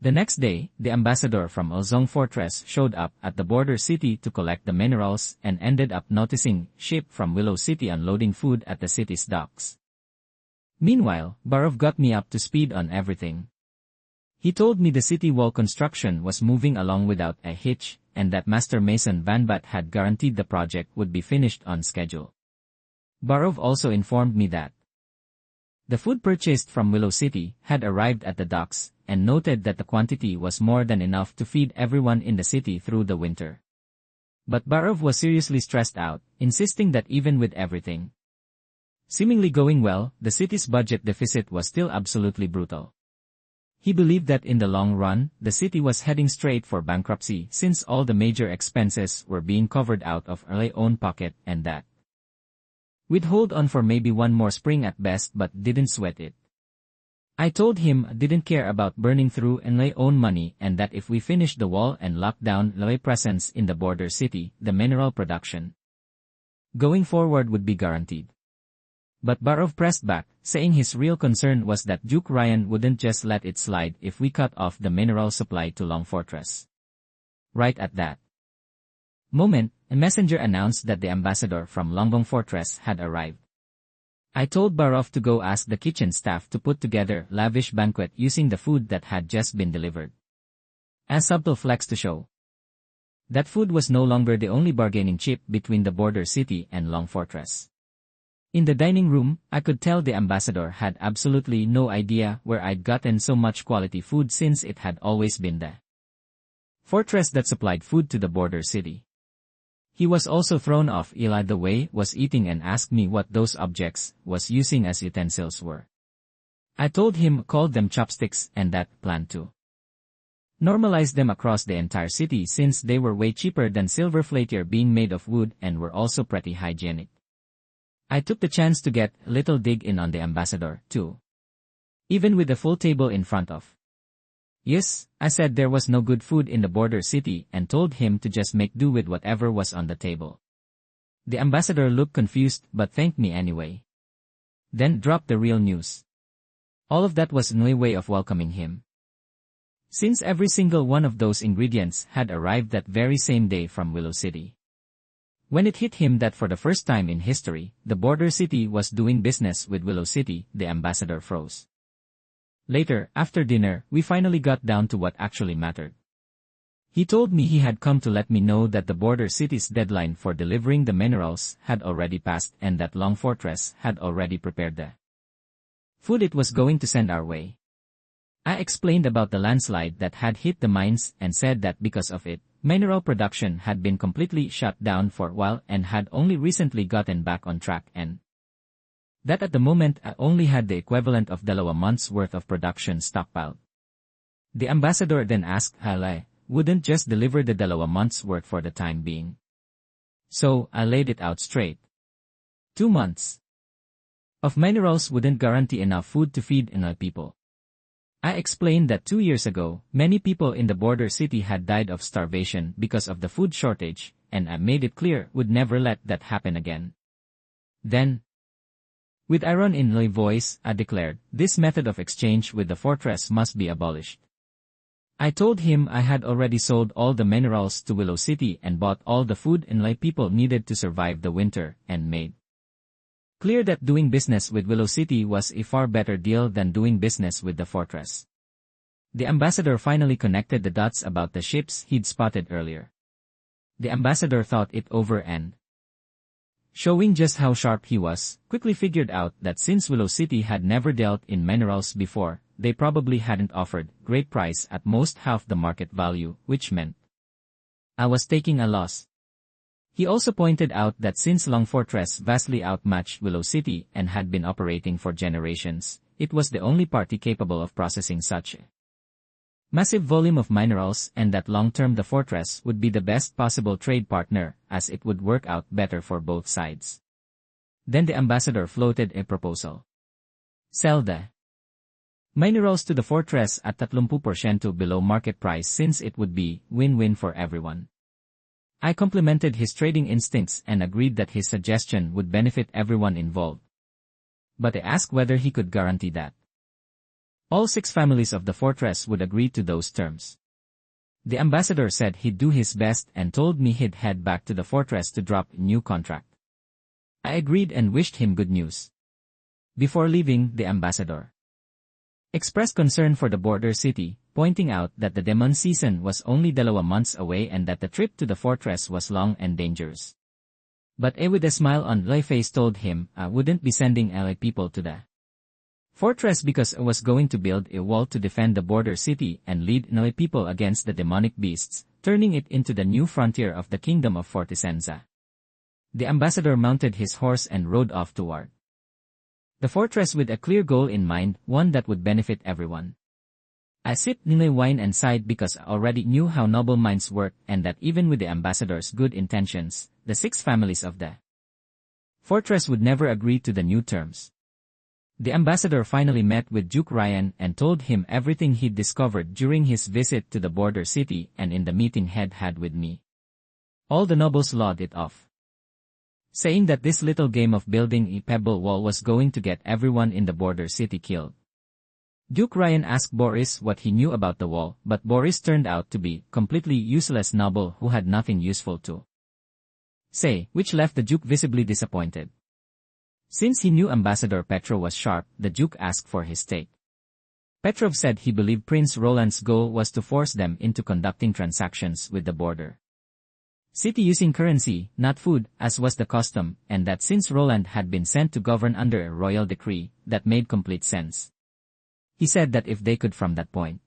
Speaker 1: The next day, the ambassador from Ozong Fortress showed up at the border city to collect the minerals and ended up noticing a ship from Willow City unloading food at the city's docks. Meanwhile, Barov got me up to speed on everything. He told me the city wall construction was moving along without a hitch, and that Master Mason Vanbat had guaranteed the project would be finished on schedule. Barov also informed me that the food purchased from Willow City had arrived at the docks, and noted that the quantity was more than enough to feed everyone in the city through the winter. But Barov was seriously stressed out, insisting that even with everything seemingly going well, the city's budget deficit was still absolutely brutal. He believed that in the long run, the city was heading straight for bankruptcy since all the major expenses were being covered out of early own pocket and that We'd hold on for maybe one more spring at best but didn't sweat it. I told him I didn't care about burning through Nlai's own money and that if we finished the wall and locked down Nlai's presence in the border city, the mineral production going forward would be guaranteed. But Barov pressed back, saying his real concern was that Duke Ryan wouldn't just let it slide if we cut off the mineral supply to Long Fortress. Right at that moment, a messenger announced that the ambassador from Longbong Fortress had arrived. I told Barov to go ask the kitchen staff to put together a lavish banquet using the food that had just been delivered. A subtle flex to show that food was no longer the only bargaining chip between the border city and Long Fortress. In the dining room, I could tell the ambassador had absolutely no idea where I'd gotten so much quality food since it had always been the fortress that supplied food to the border city. He was also thrown off Eli the way was eating and asked me what those objects was using as utensils were. I told him called them chopsticks and that planned to normalize them across the entire city since they were way cheaper than silver platter being made of wood and were also pretty hygienic. I took the chance to get a little dig in on the ambassador, too. Even with the full table in front of. Yes, I said there was no good food in the border city and told him to just make do with whatever was on the table. The ambassador looked confused but thanked me anyway. Then dropped the real news. All of that was Nlai's way of welcoming him. Since every single one of those ingredients had arrived that very same day from Willow City. When it hit him that for the first time in history, the border city was doing business with Willow City, the ambassador froze. Later, after dinner, we finally got down to what actually mattered. He told me he had come to let me know that the border city's deadline for delivering the minerals had already passed and that Long Fortress had already prepared the food it was going to send our way. I explained about the landslide that had hit the mines and said that because of it, mineral production had been completely shut down for a while and had only recently gotten back on track and that at the moment I only had the equivalent of 2 months' worth of production stockpiled. The ambassador then asked I wouldn't just deliver the 2 months' worth for the time being. So I laid it out straight. 2 months of minerals wouldn't guarantee enough food to feed enough people. I explained that 2 years ago, many people in the border city had died of starvation because of the food shortage, and I made it clear would never let that happen again. Then, with iron in my voice, I declared, this method of exchange with the fortress must be abolished. I told him I had already sold all the minerals to Willow City and bought all the food Nlai people needed to survive the winter, and made clear that doing business with Willow City was a far better deal than doing business with the fortress. The ambassador finally connected the dots about the ships he'd spotted earlier. The ambassador thought it over and, showing just how sharp he was, quickly figured out that since Willow City had never dealt in minerals before, they probably hadn't offered great price at most half the market value, which meant I was taking a loss. He also pointed out that since Long Fortress vastly outmatched Willow City and had been operating for generations, it was the only party capable of processing such a massive volume of minerals and that long-term the fortress would be the best possible trade partner as it would work out better for both sides. Then the ambassador floated a proposal. Sell the minerals to the fortress at 30% below market price since it would be win-win for everyone. I complimented his trading instincts and agreed that his suggestion would benefit everyone involved. But I asked whether he could guarantee that all 6 families of the fortress would agree to those terms. The ambassador said he'd do his best and told me he'd head back to the fortress to drop a new contract. I agreed and wished him good news. Before leaving, the ambassador expressed concern for the border city, pointing out that the demon season was only 2 months away and that the trip to the fortress was long and dangerous. But with a smile on my face told him I wouldn't be sending LA people to the fortress because I was going to build a wall to defend the border city and lead LA people against the demonic beasts, turning it into the new frontier of the kingdom of Fortisenza. The ambassador mounted his horse and rode off toward the fortress with a clear goal in mind, one that would benefit everyone. I sipped Nilay wine and sighed because I already knew how noble minds work and that even with the ambassador's good intentions, the 6 families of the Fortress would never agree to the new terms. The ambassador finally met with Duke Ryan and told him everything he'd discovered during his visit to the border city and in the meeting he'd had with me. All the nobles laughed it off, saying that this little game of building a pebble wall was going to get everyone in the border city killed. Duke Ryan asked Boris what he knew about the wall, but Boris turned out to be completely useless noble who had nothing useful to say, which left the Duke visibly disappointed. Since he knew Ambassador Petrov was sharp, the Duke asked for his take. Petrov said he believed Prince Roland's goal was to force them into conducting transactions with the border city using currency, not food, as was the custom, and that since Roland had been sent to govern under a royal decree, that made complete sense. He said that if they could from that point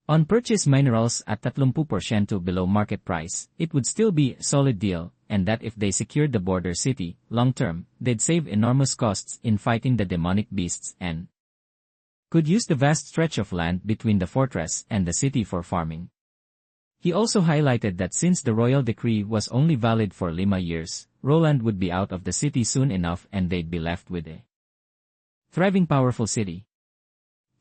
Speaker 1: on purchase minerals at 30% below market price, it would still be a solid deal, and that if they secured the border city, long-term, they'd save enormous costs in fighting the demonic beasts and could use the vast stretch of land between the fortress and the city for farming. He also highlighted that since the royal decree was only valid for 5 years, Roland would be out of the city soon enough and they'd be left with a thriving powerful city.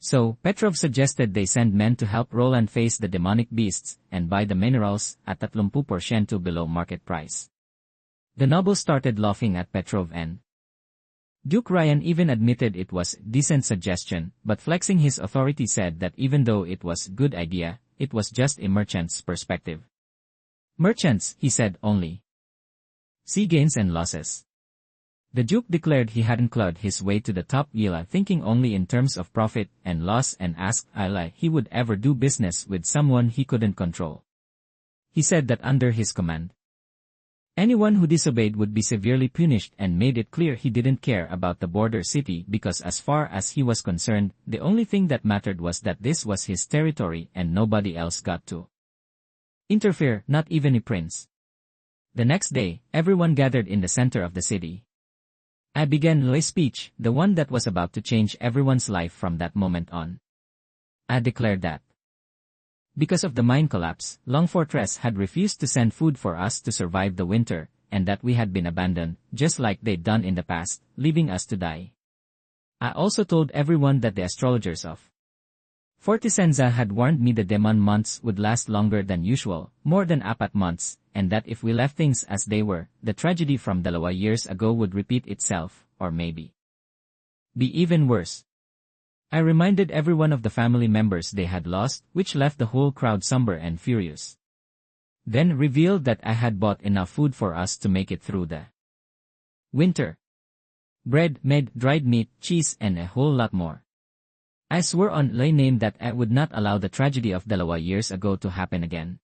Speaker 1: So, Petrov suggested they send men to help Roland face the demonic beasts and buy the minerals at 30% below market price. The nobles started laughing at Petrov and Duke Ryan even admitted it was a decent suggestion, but flexing his authority said that even though it was a good idea, it was just a merchant's perspective. Merchants, he said, only see gains and losses. The Duke declared he hadn't clawed his way to the top thinking only in terms of profit and loss and asked he would ever do business with someone he couldn't control. He said that under his command, anyone who disobeyed would be severely punished and made it clear he didn't care about the border city because as far as he was concerned, the only thing that mattered was that this was his territory and nobody else got to interfere, not even a prince. The next day, everyone gathered in the center of the city. I began my speech, the one that was about to change everyone's life from that moment on. I declared that because of the mine collapse, Long Fortress had refused to send food for us to survive the winter, and that we had been abandoned, just like they'd done in the past, leaving us to die. I also told everyone that the astrologers of Fortisenza had warned me the demon months would last longer than usual, more than 4 months, and that if we left things as they were, the tragedy from 2 years ago would repeat itself, or maybe be even worse. I reminded everyone of the family members they had lost, which left the whole crowd somber and furious. Then revealed that I had bought enough food for us to make it through the winter. Bread, meat, dried meat, cheese, and a whole lot more. I swore on my name that I would not allow the tragedy of 2 years ago to happen again.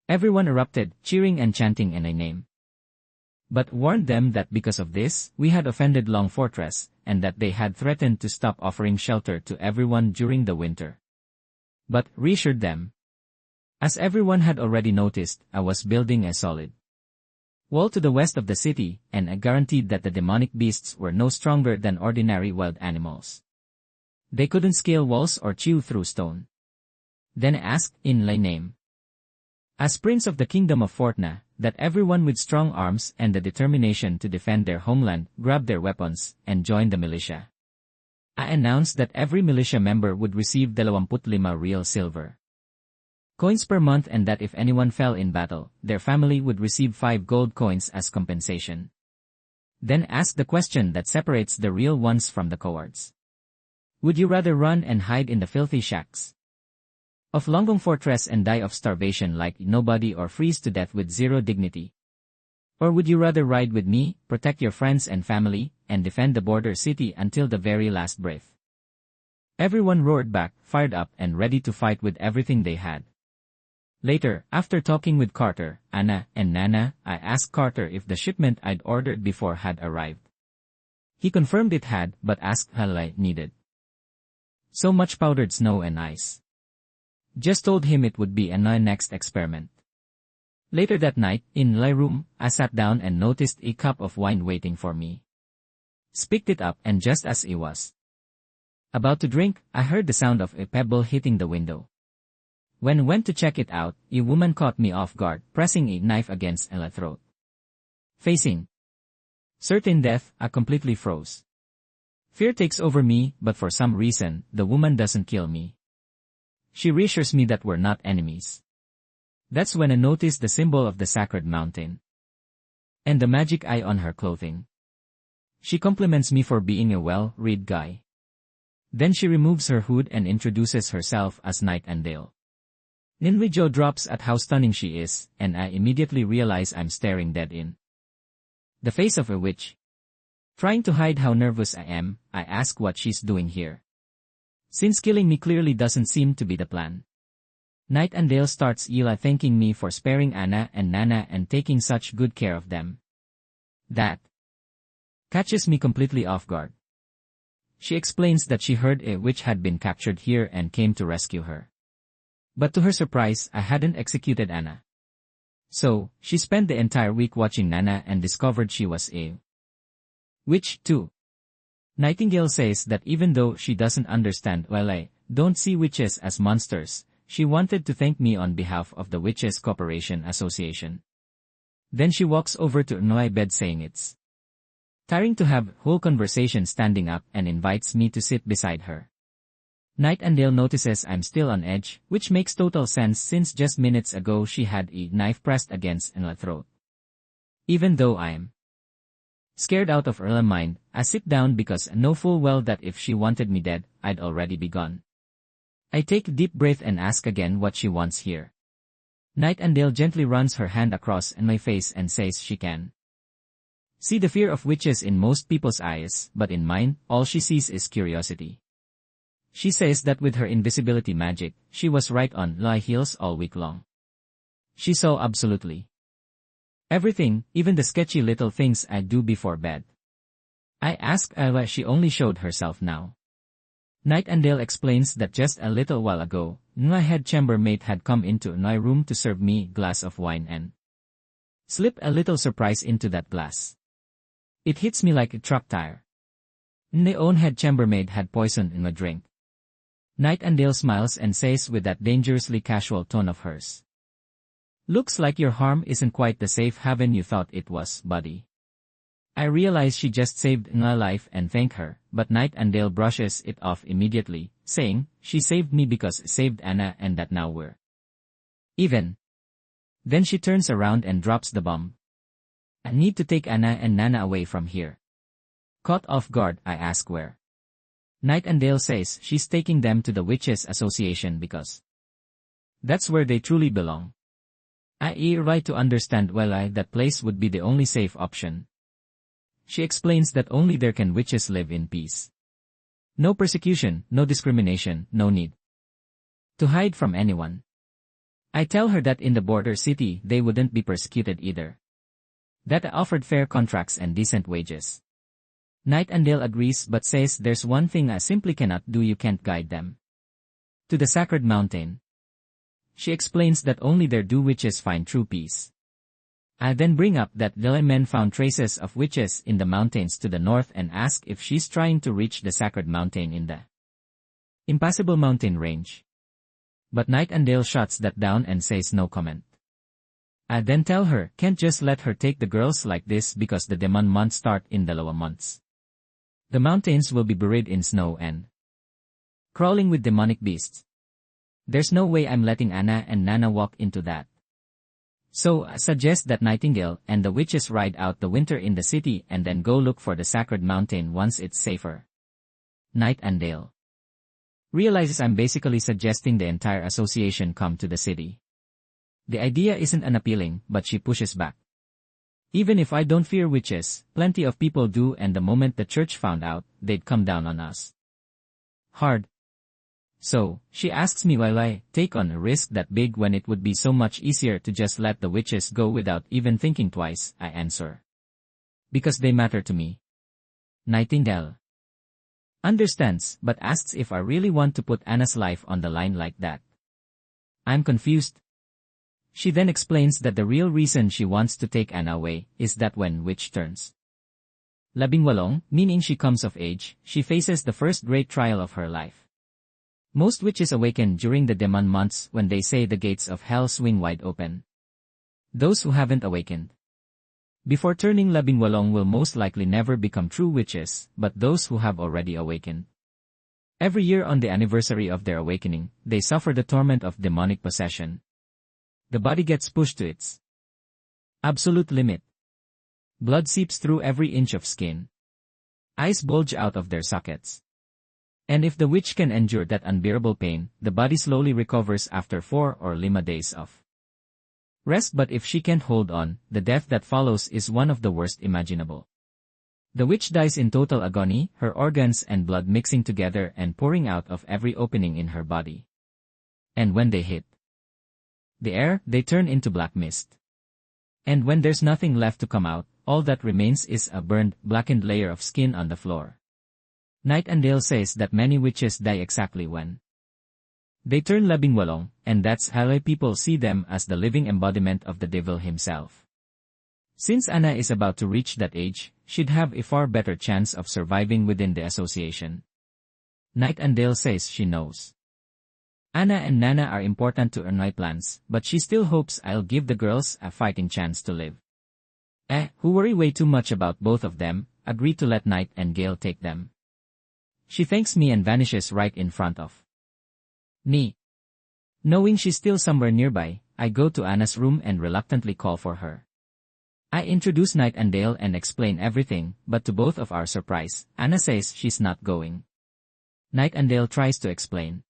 Speaker 1: Everyone erupted, cheering and chanting in my name. But warned them that because of this, we had offended Long Fortress, and that they had threatened to stop offering shelter to everyone during the winter. But reassured them, as everyone had already noticed, I was building a solid wall to the west of the city, and I guaranteed that the demonic beasts were no stronger than ordinary wild animals. They couldn't scale walls or chew through stone. Then I asked, in my name, as Prince of the Kingdom of Fortna, that everyone with strong arms and the determination to defend their homeland grab their weapons and join the militia. I announced that every militia member would receive 25 real silver coins per month and that if anyone fell in battle, their family would receive 5 gold coins as compensation. Then asked the question that separates the real ones from the cowards. Would you rather run and hide in the filthy shacks of Longgong Fortress and die of starvation like nobody or freeze to death with zero dignity? Or would you rather ride with me, protect your friends and family, and defend the border city until the very last breath? Everyone roared back, fired up and ready to fight with everything they had. Later, after talking with Carter, Anna, and Nana, I asked Carter if the shipment I'd ordered before had arrived. He confirmed it had, but asked how I needed so much powdered snow and ice. Just told him it would be a next experiment. Later that night, in my room, I sat down and noticed a cup of wine waiting for me. Picked it up and just as it was about to drink, I heard the sound of a pebble hitting the window. When I went to check it out, a woman caught me off guard, pressing a knife against my throat. Facing Certain death, I completely froze. Fear takes over me, but for some reason, the woman doesn't kill me. She reassures me that we're not enemies. That's when I notice the symbol of the sacred mountain. And the magic eye on her clothing. She compliments me for being a well-read guy. Then she removes her hood and introduces herself as Nightingale. My jaw drops at how stunning she is, and I immediately realize I'm staring dead in the face of a witch. Trying to hide how nervous I am, I ask what she's doing here. Since killing me clearly doesn't seem to be the plan. Nightingale starts thanking me for sparing Anna and Nana and taking such good care of them. That catches me completely off guard. She explains that she heard a witch had been captured here and came to rescue her. But to her surprise, I hadn't executed Anna. So, she spent the entire week watching Nana and discovered she was a witch too. Nightingale says that even though she doesn't understand I don't see witches as monsters, she wanted to thank me on behalf of the Witches Cooperation Association. Then she walks over to my bed saying it's tiring to have whole conversation standing up and invites me to sit beside her. Nightingale notices I'm still on edge, which makes total sense since just minutes ago she had a knife pressed against my throat. Even though I'm scared out of her mind, I sit down because I know full well that if she wanted me dead, I'd already be gone. I take a deep breath and ask again what she wants here. Nightingale gently runs her hand across my face and says she can see the fear of witches in most people's eyes, but in mine, all she sees is curiosity. She says that with her invisibility magic, she was right on high heels all week long. She saw absolutely everything, even the sketchy little things I do before bed. I ask why she only showed herself now. Nightingale explains that just a little while ago, my head chambermaid had come into my room to serve me a glass of wine and slip a little surprise into that glass. It hits me like a truck tire. My own head chambermaid had poisoned my drink. Nightingale smiles and says with that dangerously casual tone of hers, "Looks like your harm isn't quite the safe haven you thought it was, buddy." I realize she just saved my life and thank her, but Nightingale brushes it off immediately, saying, she saved me because saved Anna and that now we're even. Then she turns around and drops the bomb. I need to take Anna and Nana away from here. Caught off guard, I ask where. Nightingale says she's taking them to the Witches Association because that's where they truly belong. I try to understand that place would be the only safe option. She explains that only there can witches live in peace. No persecution, no discrimination, no need to hide from anyone. I tell her that in the border city they wouldn't be persecuted either. That I offered fair contracts and decent wages. Nightingale agrees but says there's one thing I simply cannot do. You can't guide them to the sacred mountain. She explains that only there do witches find true peace. I then bring up that the men found traces of witches in the mountains to the north and ask if she's trying to reach the sacred mountain in the impassable mountain range. But Nightingale shuts that down and says no comment. I then tell her can't just let her take the girls like this because the demon months start in the lower months. The mountains will be buried in snow and crawling with demonic beasts. There's no way I'm letting Anna and Nana walk into that. So I suggest that Nightingale and the witches ride out the winter in the city and then go look for the sacred mountain once it's safer. Nightingale realizes I'm basically suggesting the entire association come to the city. The idea isn't unappealing, but she pushes back. Even if I don't fear witches, plenty of people do, and the moment the church found out, they'd come down on us hard. So, she asks me why I take on a risk that big when it would be so much easier to just let the witches go without even thinking twice. I answer, because they matter to me. Nightingale understands, but asks if I really want to put Anna's life on the line like that. I'm confused. She then explains that the real reason she wants to take Anna away is that when witch turns 18, meaning she comes of age, she faces the first great trial of her life. Most witches awaken during the demon months when they say the gates of hell swing wide open. Those who haven't awakened Before turning labingwalong will most likely never become true witches, but those who have already awakened. Every year on the anniversary of their awakening, they suffer the torment of demonic possession. The body gets pushed to its absolute limit. Blood seeps through every inch of skin. Eyes bulge out of their sockets. And if the witch can endure that unbearable pain, the body slowly recovers after 4 or 5 days of rest, but if she can't hold on, the death that follows is one of the worst imaginable. The witch dies in total agony, her organs and blood mixing together and pouring out of every opening in her body. And when they hit the air, they turn into black mist. And when there's nothing left to come out, all that remains is a burned, blackened layer of skin on the floor. Nightingale says that many witches die exactly when they turn labingwalong, and that's how people see them, as the living embodiment of the devil himself. Since Anna is about to reach that age, she'd have a far better chance of surviving within the association. Nightingale says she knows Anna and Nana are important to her night plans, but she still hopes I'll give the girls a fighting chance to live. Who worry way too much about both of them, agree to let Nightingale take them. She thanks me and vanishes right in front of me. Knowing she's still somewhere nearby, I go to Anna's room and reluctantly call for her. I introduce Nightingale and explain everything, but to both of our surprise, Anna says she's not going. Nightingale tries to explain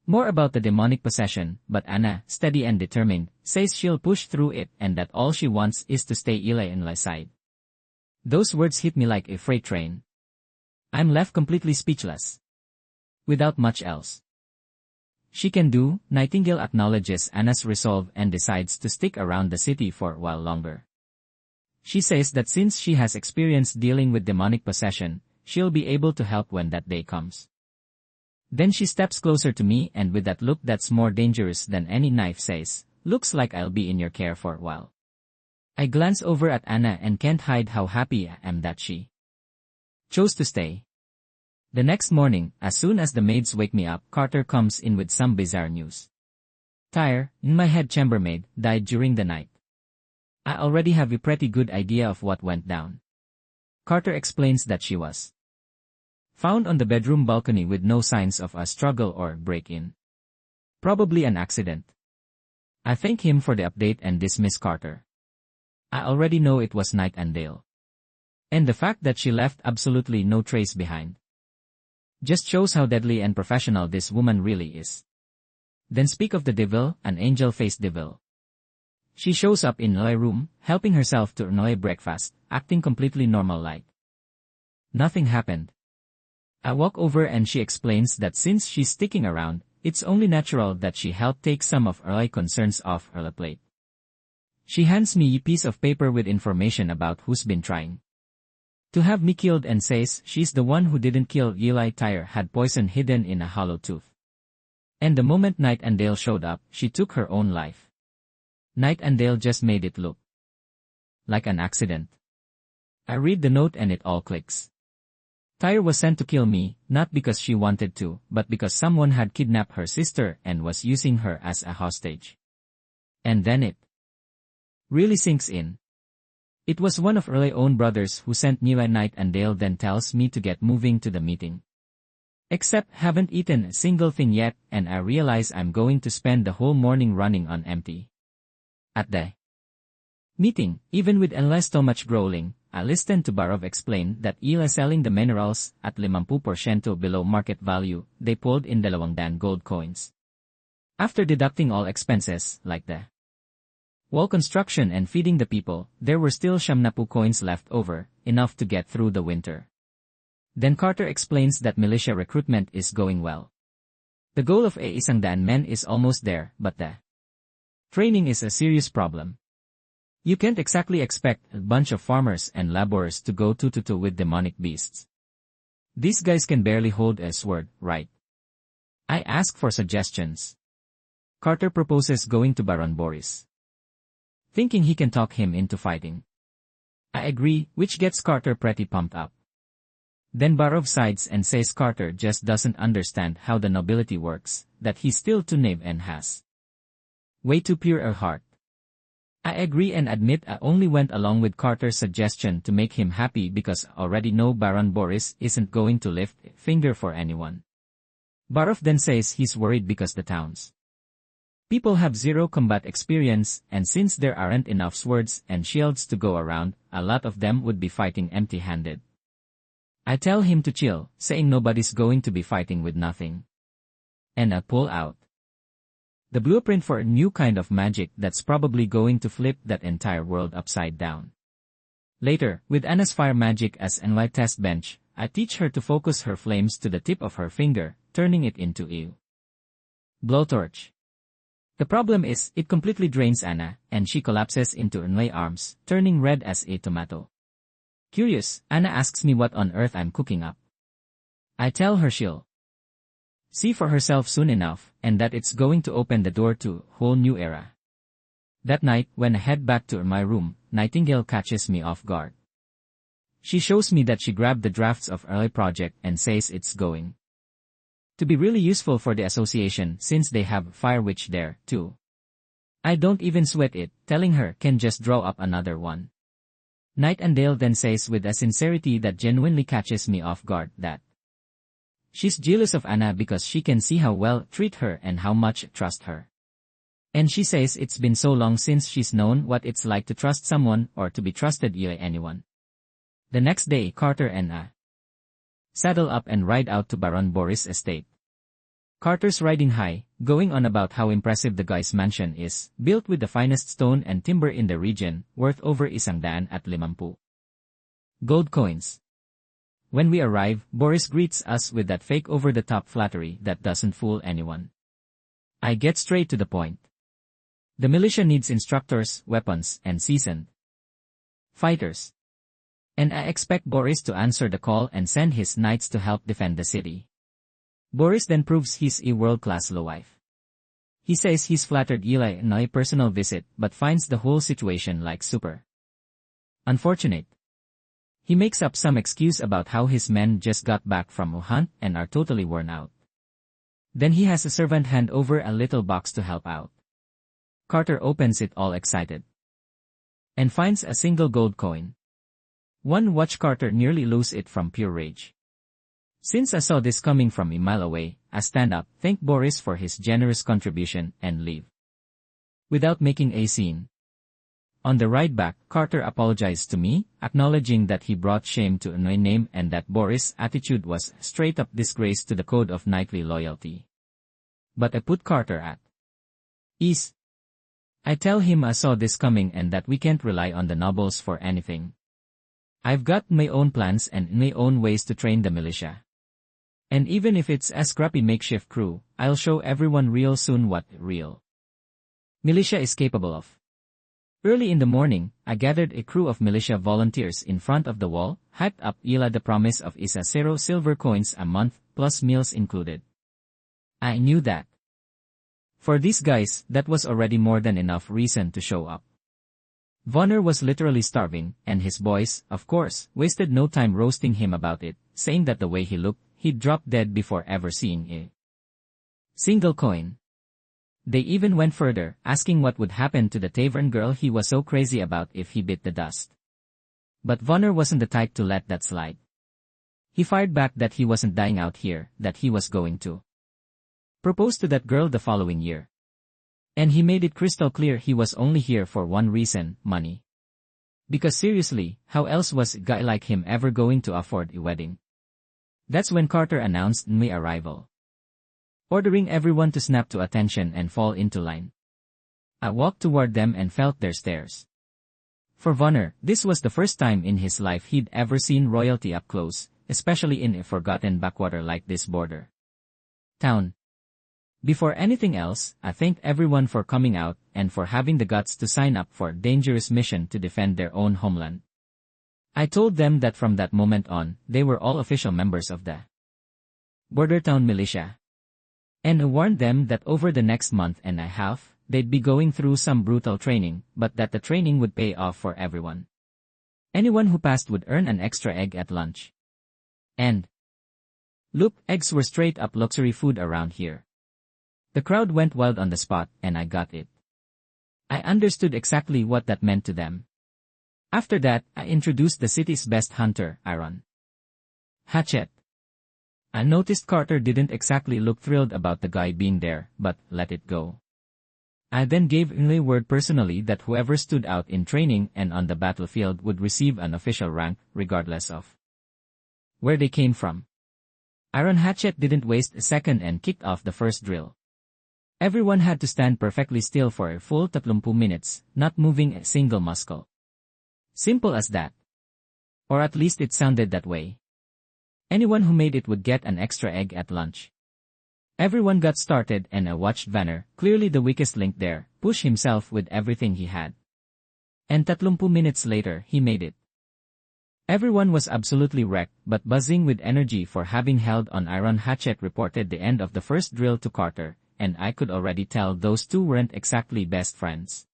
Speaker 1: more about the demonic possession, but Anna, steady and determined, says she'll push through it and that all she wants is to stay Eli and Eli's side. Those words hit me like a freight train. I'm left completely speechless. Without much else she can do, Nightingale acknowledges Anna's resolve and decides to stick around the city for a while longer. She says that since she has experience dealing with demonic possession, she'll be able to help when that day comes. Then she steps closer to me and with that look that's more dangerous than any knife says, "Looks like I'll be in your care for a while." I glance over at Anna and can't hide how happy I am that she chose to stay. The next morning, as soon as the maids wake me up, Carter comes in with some bizarre news. Tyre, my head chambermaid, died during the night. I already have a pretty good idea of what went down. Carter explains that she was found on the bedroom balcony with no signs of a struggle or break-in. Probably an accident. I thank him for the update and dismiss Carter. I already know it was Nightingale. And the fact that she left absolutely no trace behind just shows how deadly and professional this woman really is. Then speak of the devil, an angel-faced devil. She shows up in Eli's room, helping herself to Eli's breakfast, acting completely normal-like nothing happened. I walk over and she explains that since she's sticking around, it's only natural that she help take some of Eli's concerns off her plate. She hands me a piece of paper with information about who's been trying to have me killed and says she's the one who didn't kill Eli. Tyre had poison hidden in a hollow tooth. And the moment Nightingale showed up, she took her own life. Nightingale just made it look like an accident. I read the note and it all clicks. Tyre was sent to kill me, not because she wanted to, but because someone had kidnapped her sister and was using her as a hostage. And then it really sinks in. It was one of Eli's own brothers who sent Nila. Nightingale then tells me to get moving to the meeting. Except haven't eaten a single thing yet, and I realize I'm going to spend the whole morning running on empty. At the meeting, even with endless stomach growling, I listened to Barov explain that Eli selling the minerals at 50% below market value. They pulled in 200 gold coins. After deducting all expenses, like the wall construction and feeding the people, there were still 70 coins left over, enough to get through the winter. Then Carter explains that militia recruitment is going well. The goal of 100 men is almost there, but the training is a serious problem. You can't exactly expect a bunch of farmers and laborers to go toe-to-toe with demonic beasts. These guys can barely hold a sword, right? I ask for suggestions. Carter proposes going to Baron Boris, thinking he can talk him into fighting. I agree, which gets Carter pretty pumped up. Then Barov sides and says Carter just doesn't understand how the nobility works, that he's still too naive and has way too pure a heart. I agree and admit I only went along with Carter's suggestion to make him happy because I already know Baron Boris isn't going to lift a finger for anyone. Barov then says he's worried because the town's people have zero combat experience, and since there aren't enough swords and shields to go around, a lot of them would be fighting empty-handed. I tell him to chill, saying nobody's going to be fighting with nothing. And I pull out the blueprint for a new kind of magic that's probably going to flip that entire world upside down. Later, with Anna's fire magic as NY test bench, I teach her to focus her flames to the tip of her finger, turning it into a blowtorch. The problem is, it completely drains Anna, and she collapses into NY arms, turning red as a tomato. Curious, Anna asks me what on earth I'm cooking up. I tell her she'll see for herself soon enough, and that it's going to open the door to a whole new era. That night, when I head back to my room, Nightingale catches me off guard. She shows me that she grabbed the drafts of early project and says it's going to be really useful for the association since they have Fire Witch there, too. I don't even sweat it, telling her can just draw up another one. Nightingale then says with a sincerity that genuinely catches me off guard that she's jealous of Anna because she can see how well treat her and how much trust her. And she says it's been so long since she's known what it's like to trust someone or to be trusted by anyone. The next day, Carter and I saddle up and ride out to Baron Boris' estate. Carter's riding high, going on about how impressive the guy's mansion is, built with the finest stone and timber in the region, worth over 150 gold coins. When we arrive, Boris greets us with that fake over-the-top flattery that doesn't fool anyone. I get straight to the point. The militia needs instructors, weapons, and seasoned fighters. And I expect Boris to answer the call and send his knights to help defend the city. Boris then proves he's a world-class lowlife. He says he's flattered Eli in a personal visit but finds the whole situation like super unfortunate. He makes up some excuse about how his men just got back from a hunt and are totally worn out. Then he has a servant hand over a little box to help out. Carter opens it all excited and finds a single gold coin. One watch Carter nearly lose it from pure rage. Since I saw this coming from a mile away, I stand up, thank Boris for his generous contribution, and leave without making a scene. On the ride back, Carter apologized to me, acknowledging that he brought shame to my name and that Boris' attitude was straight-up disgrace to the code of knightly loyalty. But I put Carter at ease. I tell him I saw this coming and that we can't rely on the nobles for anything. I've got my own plans and my own ways to train the militia. And even if it's a scrappy makeshift crew, I'll show everyone real soon what real militia is capable of. Early in the morning, I gathered a crew of militia volunteers in front of the wall, hyped up Ila the promise of isa 0 silver coins a month, plus meals included. I knew that for these guys, that was already more than enough reason to show up. Vonner was literally starving, and his boys, of course, wasted no time roasting him about it, saying that the way he looked, he'd drop dead before ever seeing a single coin. They even went further, asking what would happen to the tavern girl he was so crazy about if he bit the dust. But Vonner wasn't the type to let that slide. He fired back that he wasn't dying out here, that he was going to propose to that girl the following year. And he made it crystal clear he was only here for one reason, money. Because seriously, how else was a guy like him ever going to afford a wedding? That's when Carter announced my arrival, ordering everyone to snap to attention and fall into line. I walked toward them and felt their stares. For Vonner, this was the first time in his life he'd ever seen royalty up close, especially in a forgotten backwater like this border town. Before anything else, I thanked everyone for coming out and for having the guts to sign up for a dangerous mission to defend their own homeland. I told them that from that moment on, they were all official members of the border town militia. And I warned them that over the next month and a half, they'd be going through some brutal training, but that the training would pay off for everyone. Anyone who passed would earn an extra egg at lunch. And look, eggs were straight up luxury food around here. The crowd went wild on the spot, and I got it. I understood exactly what that meant to them. After that, I introduced the city's best hunter, Iron Hatchet. I noticed Carter didn't exactly look thrilled about the guy being there, but let it go. I then gave Inlay word personally that whoever stood out in training and on the battlefield would receive an official rank, regardless of where they came from. Iron Hatchet didn't waste a second and kicked off the first drill. Everyone had to stand perfectly still for a full 30 minutes, not moving a single muscle. Simple as that. Or at least it sounded that way. Anyone who made it would get an extra egg at lunch. Everyone got started and I watched Vanner, clearly the weakest link there, push himself with everything he had. And 30 minutes later, he made it. Everyone was absolutely wrecked but buzzing with energy for having held on. Iron Hatchet reported the end of the first drill to Carter, and I could already tell those two weren't exactly best friends.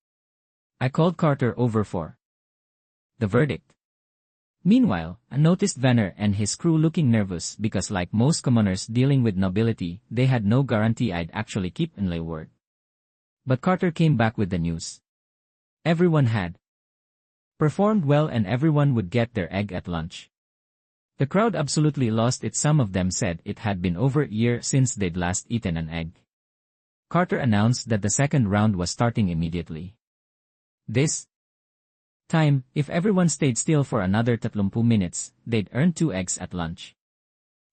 Speaker 1: I called Carter over for the verdict. Meanwhile, I noticed Vanner and his crew looking nervous because like most commoners dealing with nobility, they had no guarantee I'd actually keep Inlay word. But Carter came back with the news. Everyone had performed well and everyone would get their egg at lunch. The crowd absolutely lost it. Some of them said it had been over a year since they'd last eaten an egg. Carter announced that the second round was starting immediately. This time, if everyone stayed still for another 30 minutes, they'd earn 2 eggs at lunch.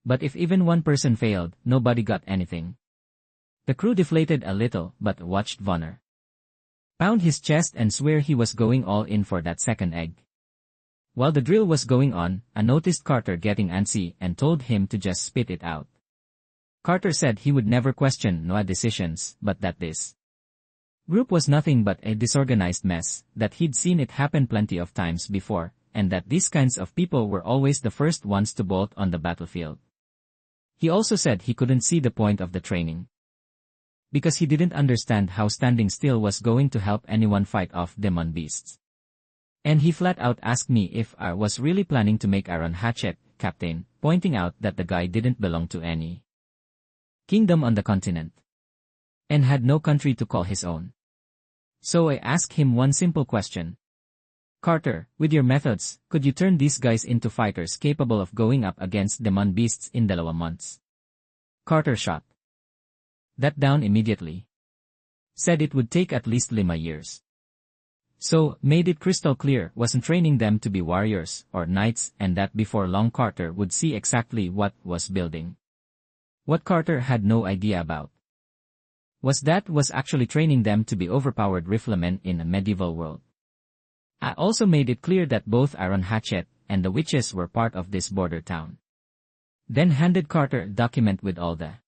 Speaker 1: But if even one person failed, nobody got anything. The crew deflated a little but watched Vanner pound his chest and swear he was going all in for that second egg. While the drill was going on, I noticed Carter getting antsy and told him to just spit it out. Carter said he would never question NOAA decisions, but that this group was nothing but a disorganized mess, that he'd seen it happen plenty of times before, and that these kinds of people were always the first ones to bolt on the battlefield. He also said he couldn't see the point of the training, because he didn't understand how standing still was going to help anyone fight off demon beasts. And he flat out asked me if I was really planning to make Iron Hatchet captain, pointing out that the guy didn't belong to any kingdom on the continent, and had no country to call his own. So I asked him one simple question. Carter, with your methods, could you turn these guys into fighters capable of going up against demon beasts in 2 months? Carter shot that down immediately. Said it would take at least 5 years. So, made it crystal clear wasn't training them to be warriors or knights, and that before long Carter would see exactly what was building. What Carter had no idea about was actually training them to be overpowered riflemen in a medieval world. I also made it clear that both Iron Hatchet and the witches were part of this border town. Then handed Carter a document with all the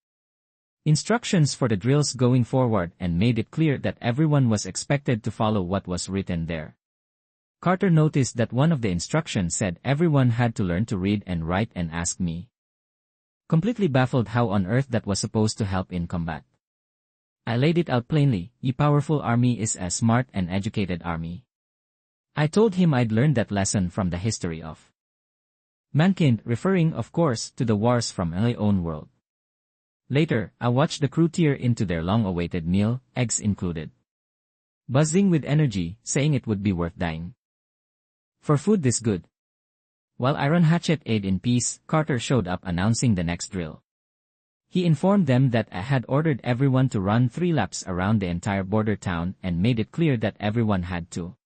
Speaker 1: instructions for the drills going forward and made it clear that everyone was expected to follow what was written there. Carter noticed that one of the instructions said everyone had to learn to read and write and asked me, completely baffled, how on earth that was supposed to help in combat. I laid it out plainly: a powerful army is a smart and educated army. I told him I'd learned that lesson from the history of mankind, referring of course to the wars from my own world. Later, I watched the crew tear into their long-awaited meal, eggs included, buzzing with energy, saying it would be worth dying for food this good. While Iron Hatchet ate in peace, Carter showed up announcing the next drill. He informed them that I had ordered everyone to run 3 laps around the entire border town and made it clear that everyone had to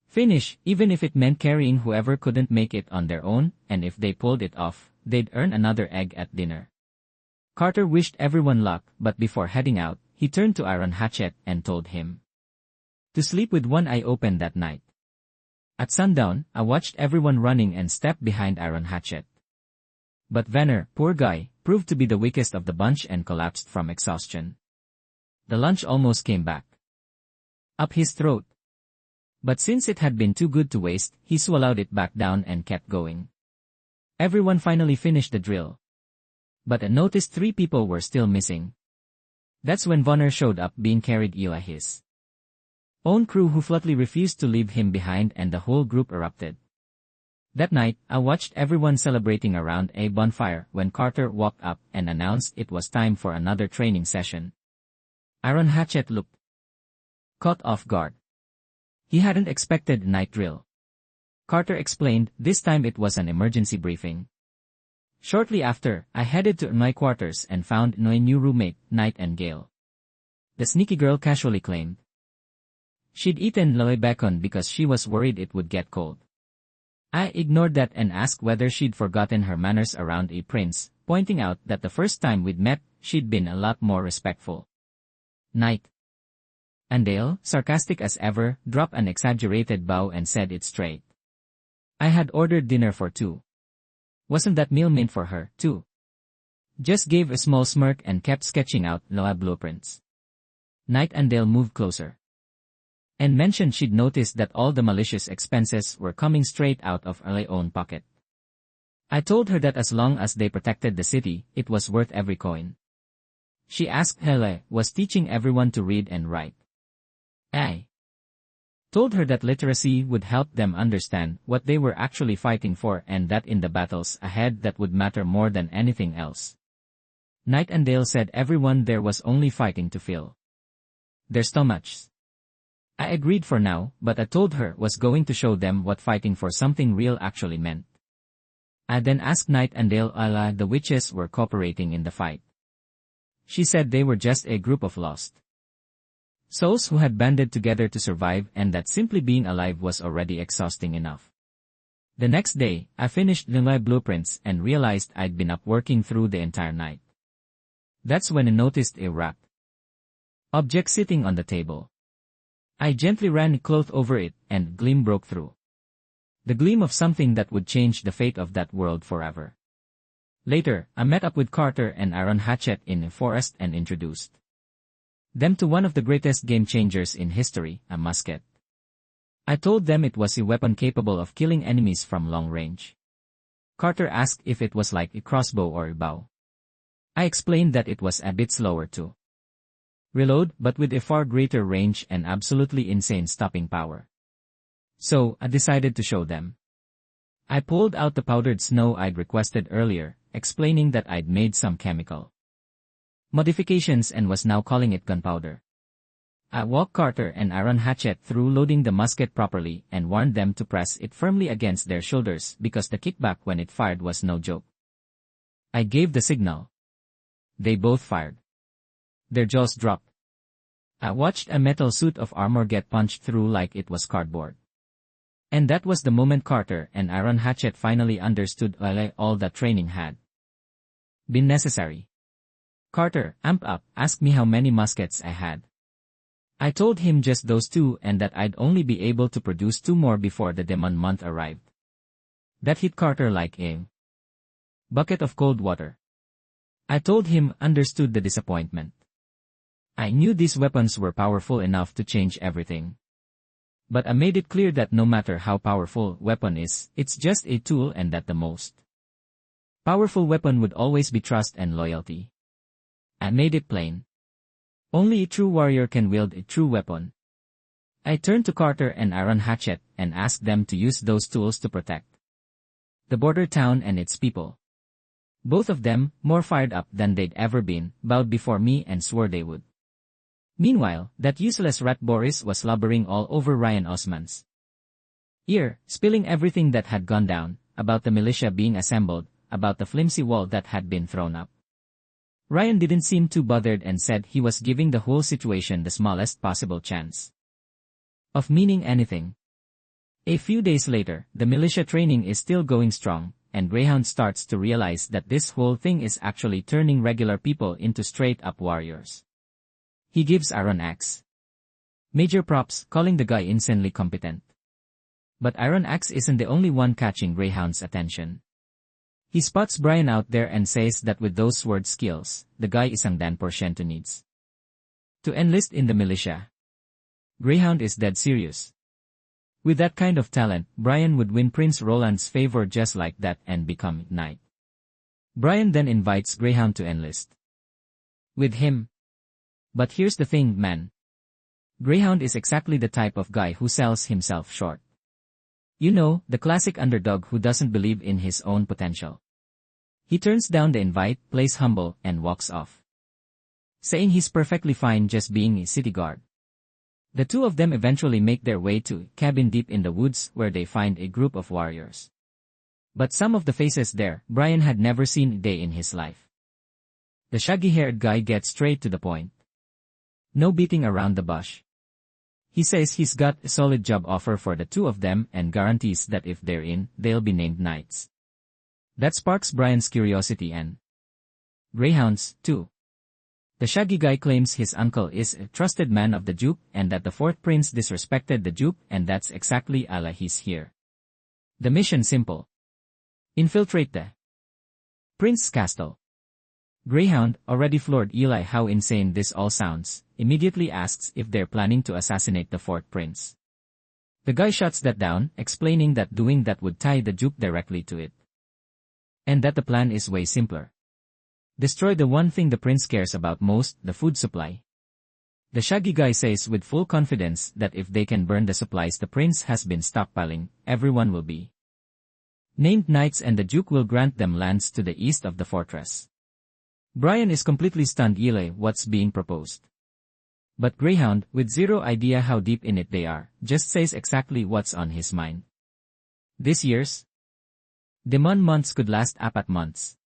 Speaker 1: finish, even if it meant carrying whoever couldn't make it on their own, and if they pulled it off, they'd earn another egg at dinner. Carter wished everyone luck, but before heading out, he turned to Iron Hatchet and told him to sleep with one eye open that night. At sundown, I watched everyone running and stepped behind Iron Hatchet. But Vanner, poor guy, proved to be the weakest of the bunch and collapsed from exhaustion. The lunch almost came back up his throat. But since it had been too good to waste, he swallowed it back down and kept going. Everyone finally finished the drill. But I noticed 3 people were still missing. That's when Vanner showed up being carried by his own crew, who flatly refused to leave him behind, and the whole group erupted. That night, I watched everyone celebrating around a bonfire when Carter walked up and announced it was time for another training session. Iron Hatchet looked Caught off guard. He hadn't expected night drill. Carter explained, this time it was an emergency briefing. Shortly after, I headed to my quarters and found my new roommate, Night and Gale. The sneaky girl casually claimed she'd eaten loy bacon because she was worried it would get cold. I ignored that and asked whether she'd forgotten her manners around a prince, pointing out that the first time we'd met, she'd been a lot more respectful. Night and Dale, sarcastic as ever, dropped an exaggerated bow and said it straight. I had ordered dinner for two. Wasn't that meal meant for her, too? Just gave a small smirk and kept sketching out Loa blueprints. Night and Dale moved closer and mentioned she'd noticed that all the malicious expenses were coming straight out of her own pocket. I told her that as long as they protected the city, it was worth every coin. She asked Hele was teaching everyone to read and write. I told her that literacy would help them understand what they were actually fighting for and that in the battles ahead that would matter more than anything else. Night and Dale said everyone there was only fighting to fill their stomachs. I agreed for now, but I told her was going to show them what fighting for something real actually meant. I then asked Night and Dale if the witches were cooperating in the fight. She said they were just a group of lost souls who had banded together to survive and that simply being alive was already exhausting enough. The next day, I finished my blueprints and realized I'd been up working through the entire night. That's when I noticed a wrapped object sitting on the table. I gently ran a cloth over it, and a gleam broke through. The gleam of something that would change the fate of that world forever. Later, I met up with Carter and Iron Hatchet in a forest and introduced them to one of the greatest game changers in history, a musket. I told them it was a weapon capable of killing enemies from long range. Carter asked if it was like a crossbow or a bow. I explained that it was a bit slower to reload, but with a far greater range and absolutely insane stopping power. So, I decided to show them. I pulled out the powdered snow I'd requested earlier, explaining that I'd made some chemical modifications and was now calling it gunpowder. I walked Carter and Iron Hatchet through loading the musket properly and warned them to press it firmly against their shoulders because the kickback when it fired was no joke. I gave the signal. They both fired. Their jaws dropped. I watched a metal suit of armor get punched through like it was cardboard. And that was the moment Carter and Iron Hatchet finally understood why all that training had been necessary. Carter, amped up, asked me how many muskets I had. I told him just those two and that I'd only be able to produce 2 more before the demon month arrived. That hit Carter like a bucket of cold water. I told him understood the disappointment. I knew these weapons were powerful enough to change everything. But I made it clear that no matter how powerful weapon is, it's just a tool and that the most powerful weapon would always be trust and loyalty. I made it plain. Only a true warrior can wield a true weapon. I turned to Carter and Iron Hatchet and asked them to use those tools to protect the border town and its people. Both of them, more fired up than they'd ever been, bowed before me and swore they would. Meanwhile, that useless rat Boris was slobbering all over Ryan Osman's ear, spilling everything that had gone down, about the militia being assembled, about the flimsy wall that had been thrown up. Ryan didn't seem too bothered and said he was giving the whole situation the smallest possible chance of meaning anything. A few days later, the militia training is still going strong, and Greyhound starts to realize that this whole thing is actually turning regular people into straight-up warriors. He gives Iron Axe major props, calling the guy insanely competent. But Iron Axe isn't the only one catching Greyhound's attention. He spots Brian out there and says that with those sword skills, the guy isang dan porsyento needs to enlist in the militia. Greyhound is dead serious. With that kind of talent, Brian would win Prince Roland's favor just like that and become knight. Brian then invites Greyhound to enlist with him. But here's the thing, man. Greyhound is exactly the type of guy who sells himself short. You know, the classic underdog who doesn't believe in his own potential. He turns down the invite, plays humble, and walks off, saying he's perfectly fine just being a city guard. The two of them eventually make their way to a cabin deep in the woods where they find a group of warriors. But some of the faces there, Brian had never seen a day in his life. The shaggy-haired guy gets straight to the point. No beating around the bush. He says he's got a solid job offer for the two of them and guarantees that if they're in, they'll be named knights. That sparks Brian's curiosity and greyhounds, too. The shaggy guy claims his uncle is a trusted man of the Duke and that the fourth prince disrespected the Duke and that's exactly why he's here. The mission simple. Infiltrate the prince's castle. Greyhound, already floored Eli how insane this all sounds, immediately asks if they're planning to assassinate the fourth prince. The guy shuts that down, explaining that doing that would tie the Duke directly to it. And that the plan is way simpler. Destroy the one thing the prince cares about most, the food supply. The shaggy guy says with full confidence that if they can burn the supplies the prince has been stockpiling, everyone will be named knights and the Duke will grant them lands to the east of the fortress. Brian is completely stunned Eli what's being proposed. But Greyhound, with zero idea how deep in it they are, just says exactly what's on his mind. This year's demon months could last up at months.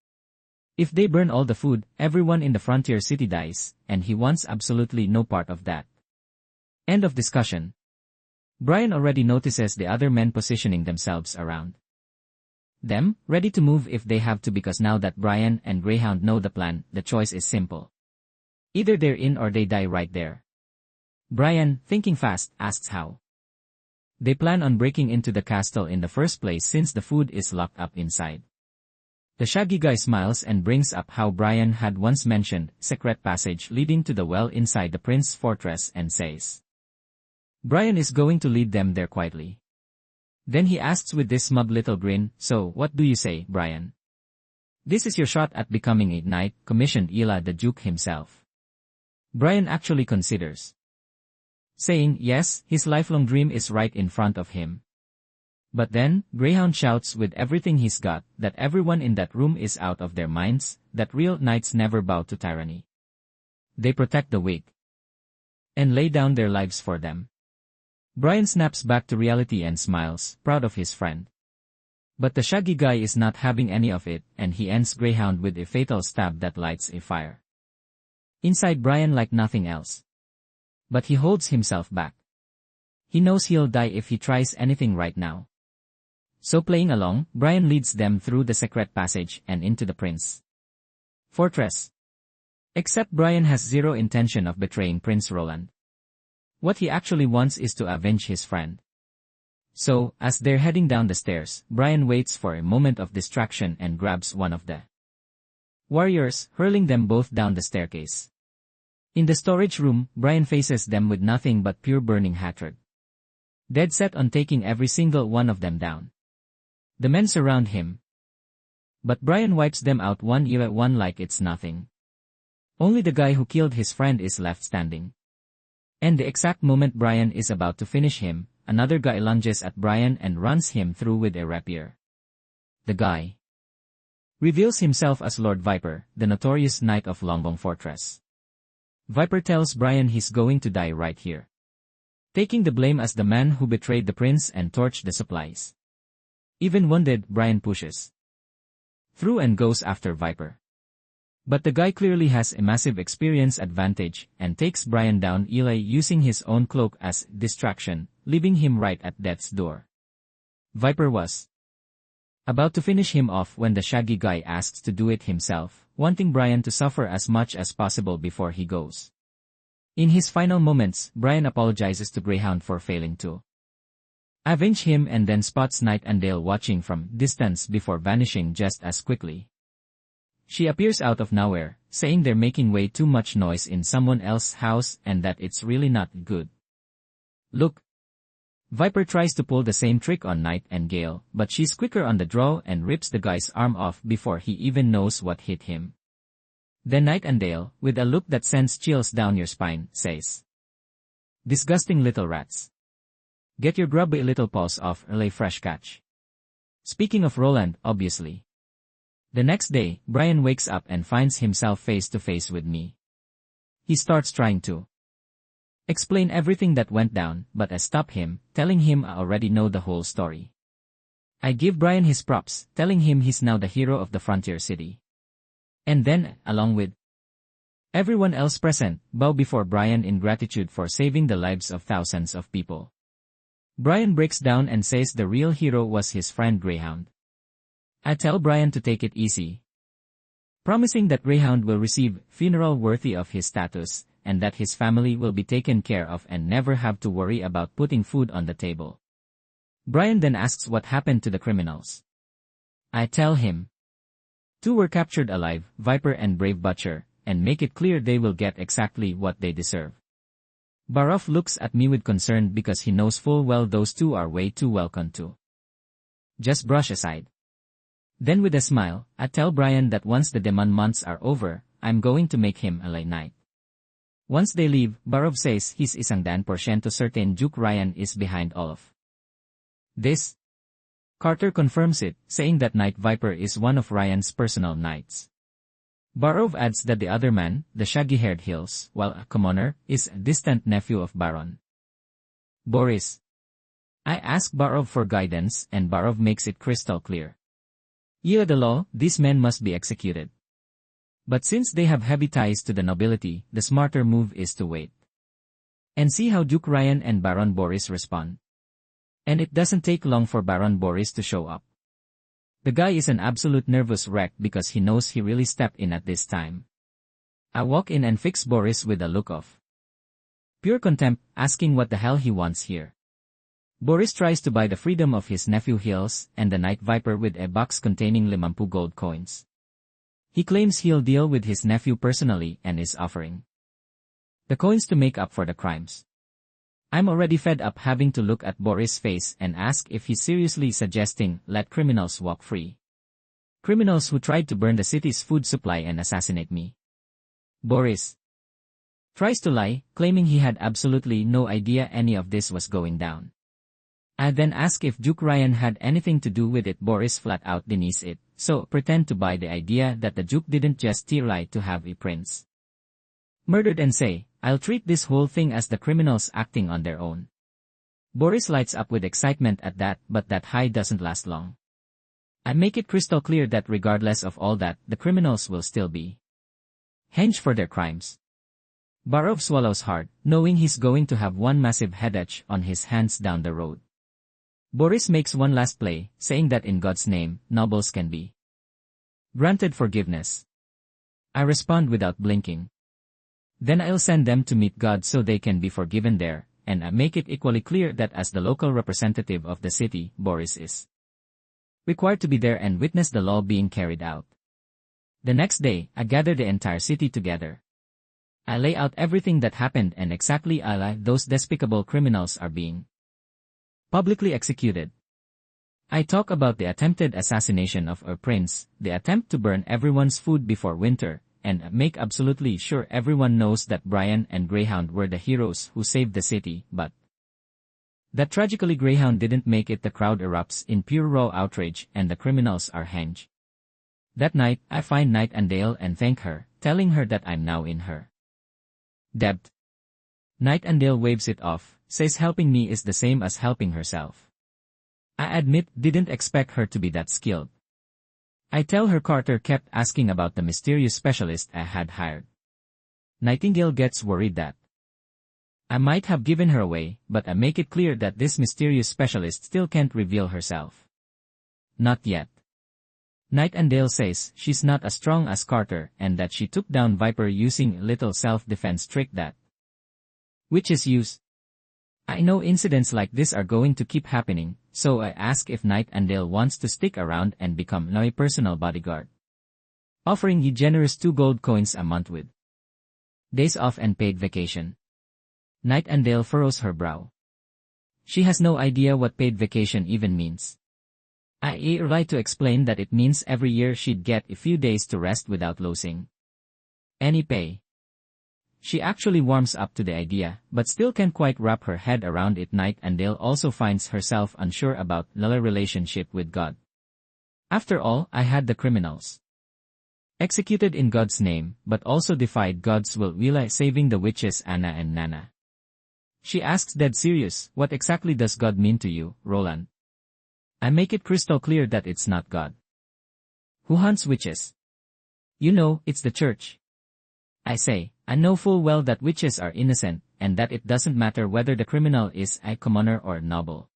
Speaker 1: If they burn all the food, everyone in the frontier city dies, and he wants absolutely no part of that. End of discussion. Brian already notices the other men positioning themselves around them, ready to move if they have to because now that Brian and Greyhound know the plan, the choice is simple. Either they're in or they die right there. Brian, thinking fast, asks how. They plan on breaking into the castle in the first place since the food is locked up inside. The shaggy guy smiles and brings up how Brian had once mentioned secret passage leading to the well inside the prince's fortress and says Brian is going to lead them there quietly. Then he asks with this smug little grin, so what do you say, Brian? This is your shot at becoming a knight, commissioned Eli the Duke himself. Brian actually considers saying yes, his lifelong dream is right in front of him. But then, Greyhound shouts with everything he's got, that everyone in that room is out of their minds, that real knights never bow to tyranny. They protect the weak and lay down their lives for them. Brian snaps back to reality and smiles, proud of his friend. But the shaggy guy is not having any of it, and he ends Greyhound with a fatal stab that lights a fire inside Brian like nothing else. But he holds himself back. He knows he'll die if he tries anything right now. So playing along, Brian leads them through the secret passage and into the prince's fortress. Except Brian has zero intention of betraying Prince Roland. What he actually wants is to avenge his friend. So, as they're heading down the stairs, Brian waits for a moment of distraction and grabs one of the warriors, hurling them both down the staircase. In the storage room, Brian faces them with nothing but pure burning hatred. Dead set on taking every single one of them down. The men surround him. But Brian wipes them out one by one like it's nothing. Only the guy who killed his friend is left standing. And the exact moment Brian is about to finish him, another guy lunges at Brian and runs him through with a rapier. The guy reveals himself as Lord Viper, the notorious knight of Longbong Fortress. Viper tells Brian he's going to die right here, taking the blame as the man who betrayed the prince and torched the supplies. Even wounded, Brian pushes through and goes after Viper. But the guy clearly has a massive experience advantage and takes Brian down Eli using his own cloak as distraction, leaving him right at death's door. Viper was about to finish him off when the shaggy guy asks to do it himself, wanting Brian to suffer as much as possible before he goes. In his final moments, Brian apologizes to Greyhound for failing to avenge him and then spots Nightingale watching from distance before vanishing just as quickly. She appears out of nowhere, saying they're making way too much noise in someone else's house and that it's really not good. Look. Viper tries to pull the same trick on Nightingale, but she's quicker on the draw and rips the guy's arm off before he even knows what hit him. Then Nightingale, with a look that sends chills down your spine, says, "Disgusting little rats. Get your grubby little paws off or lay fresh catch." Speaking of Roland, obviously. The next day, Brian wakes up and finds himself face to face with me. He starts trying to explain everything that went down, but I stop him, telling him I already know the whole story. I give Brian his props, telling him he's now the hero of the frontier city. And then, along with everyone else present, bow before Brian in gratitude for saving the lives of thousands of people. Brian breaks down and says the real hero was his friend Greyhound. I tell Brian to take it easy, promising that Greyhound will receive funeral worthy of his status, and that his family will be taken care of and never have to worry about putting food on the table. Brian then asks what happened to the criminals. I tell him 2 were captured alive, Viper and Brave Butcher, and make it clear they will get exactly what they deserve. Barov looks at me with concern because he knows full well those 2 are way too welcome to just brush aside. Then with a smile, I tell Brian that once the demand months are over, I'm going to make him a knight. Once they leave, Barov says he's 100% certain Duke Ryan is behind all of this. Carter confirms it, saying that Knight Viper is one of Ryan's personal knights. Barov adds that the other man, the shaggy-haired Hills, while a commoner, is a distant nephew of Baron Boris. I ask Barov for guidance, and Barov makes it crystal clear. Via the law, these men must be executed. But since they have heavy ties to the nobility, the smarter move is to wait and see how Duke Ryan and Baron Boris respond. And it doesn't take long for Baron Boris to show up. The guy is an absolute nervous wreck because he knows he really stepped in at this time. I walk in and fix Boris with a look of pure contempt, asking what the hell he wants here. Boris tries to buy the freedom of his nephew Hills and the Night Viper with a box containing 50 gold coins. He claims he'll deal with his nephew personally and is offering the coins to make up for the crimes. I'm already fed up having to look at Boris' face and ask if he's seriously suggesting let criminals walk free. Criminals who tried to burn the city's food supply and assassinate me. Boris tries to lie, claiming he had absolutely no idea any of this was going down. I then ask if Duke Ryan had anything to do with it. Boris flat out denies it, so pretend to buy the idea that the Duke didn't just lie to have a prince murdered and say, I'll treat this whole thing as the criminals acting on their own. Boris lights up with excitement at that, but that high doesn't last long. I make it crystal clear that regardless of all that, the criminals will still be hanged for their crimes. Barov swallows hard, knowing he's going to have one massive headache on his hands down the road. Boris makes one last play, saying that in God's name, nobles can be granted forgiveness. I respond without blinking. Then I'll send them to meet God so they can be forgiven there, and I make it equally clear that as the local representative of the city, Boris is required to be there and witness the law being carried out. The next day, I gather the entire city together. I lay out everything that happened and exactly how those despicable criminals are being publicly executed. I talk about the attempted assassination of our prince, the attempt to burn everyone's food before winter, and make absolutely sure everyone knows that Brian and Greyhound were the heroes who saved the city, but that tragically Greyhound didn't make it. The crowd erupts in pure raw outrage and the criminals are hanged. That night, I find Nightingale and thank her, telling her that I'm now in her debt. Nightingale waves it off, says helping me is the same as helping herself. I admit, didn't expect her to be that skilled. I tell her Carter kept asking about the mysterious specialist I had hired. Nightingale gets worried that I might have given her away, but I make it clear that this mysterious specialist still can't reveal herself. Not yet. Nightingale says she's not as strong as Carter and that she took down Viper using a little self-defense trick that witches use. I know incidents like this are going to keep happening, so I ask if Nightingale wants to stick around and become my personal bodyguard, offering a generous 2 gold coins a month with days off and paid vacation. Nightingale furrows her brow. She has no idea what paid vacation even means. I try to explain that it means every year she'd get a few days to rest without losing any pay. She actually warms up to the idea, but still can't quite wrap her head around it. Nightingale also finds herself unsure about Lila's relationship with God. After all, I had the criminals executed in God's name, but also defied God's will, Lila saving the witches Anna and Nana. She asks dead serious, what exactly does God mean to you, Roland? I make it crystal clear that it's not God. Who hunts witches? You know, it's the church. I say, I know full well that witches are innocent, and that it doesn't matter whether the criminal is a commoner or noble.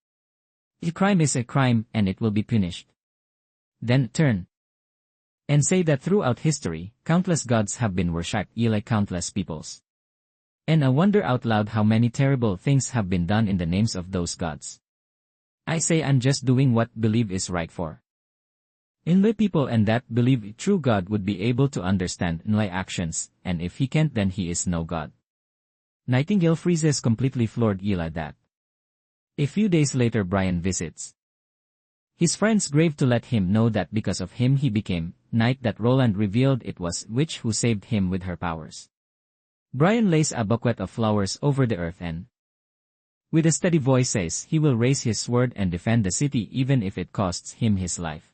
Speaker 1: A crime is a crime, and it will be punished. Then turn and say that throughout history, countless gods have been worshipped like countless peoples. And I wonder out loud how many terrible things have been done in the names of those gods. I say I'm just doing what believe is right for Inlay people, and that believe true God would be able to understand Inlay actions, and if he can't, then he is no God. Nightingale freezes, completely floored at that. A few days later Brian visits his friend's grave to let him know that because of him he became knight, that Roland revealed it was witch who saved him with her powers. Brian lays a bouquet of flowers over the earth and with a steady voice says he will raise his sword and defend the city even if it costs him his life.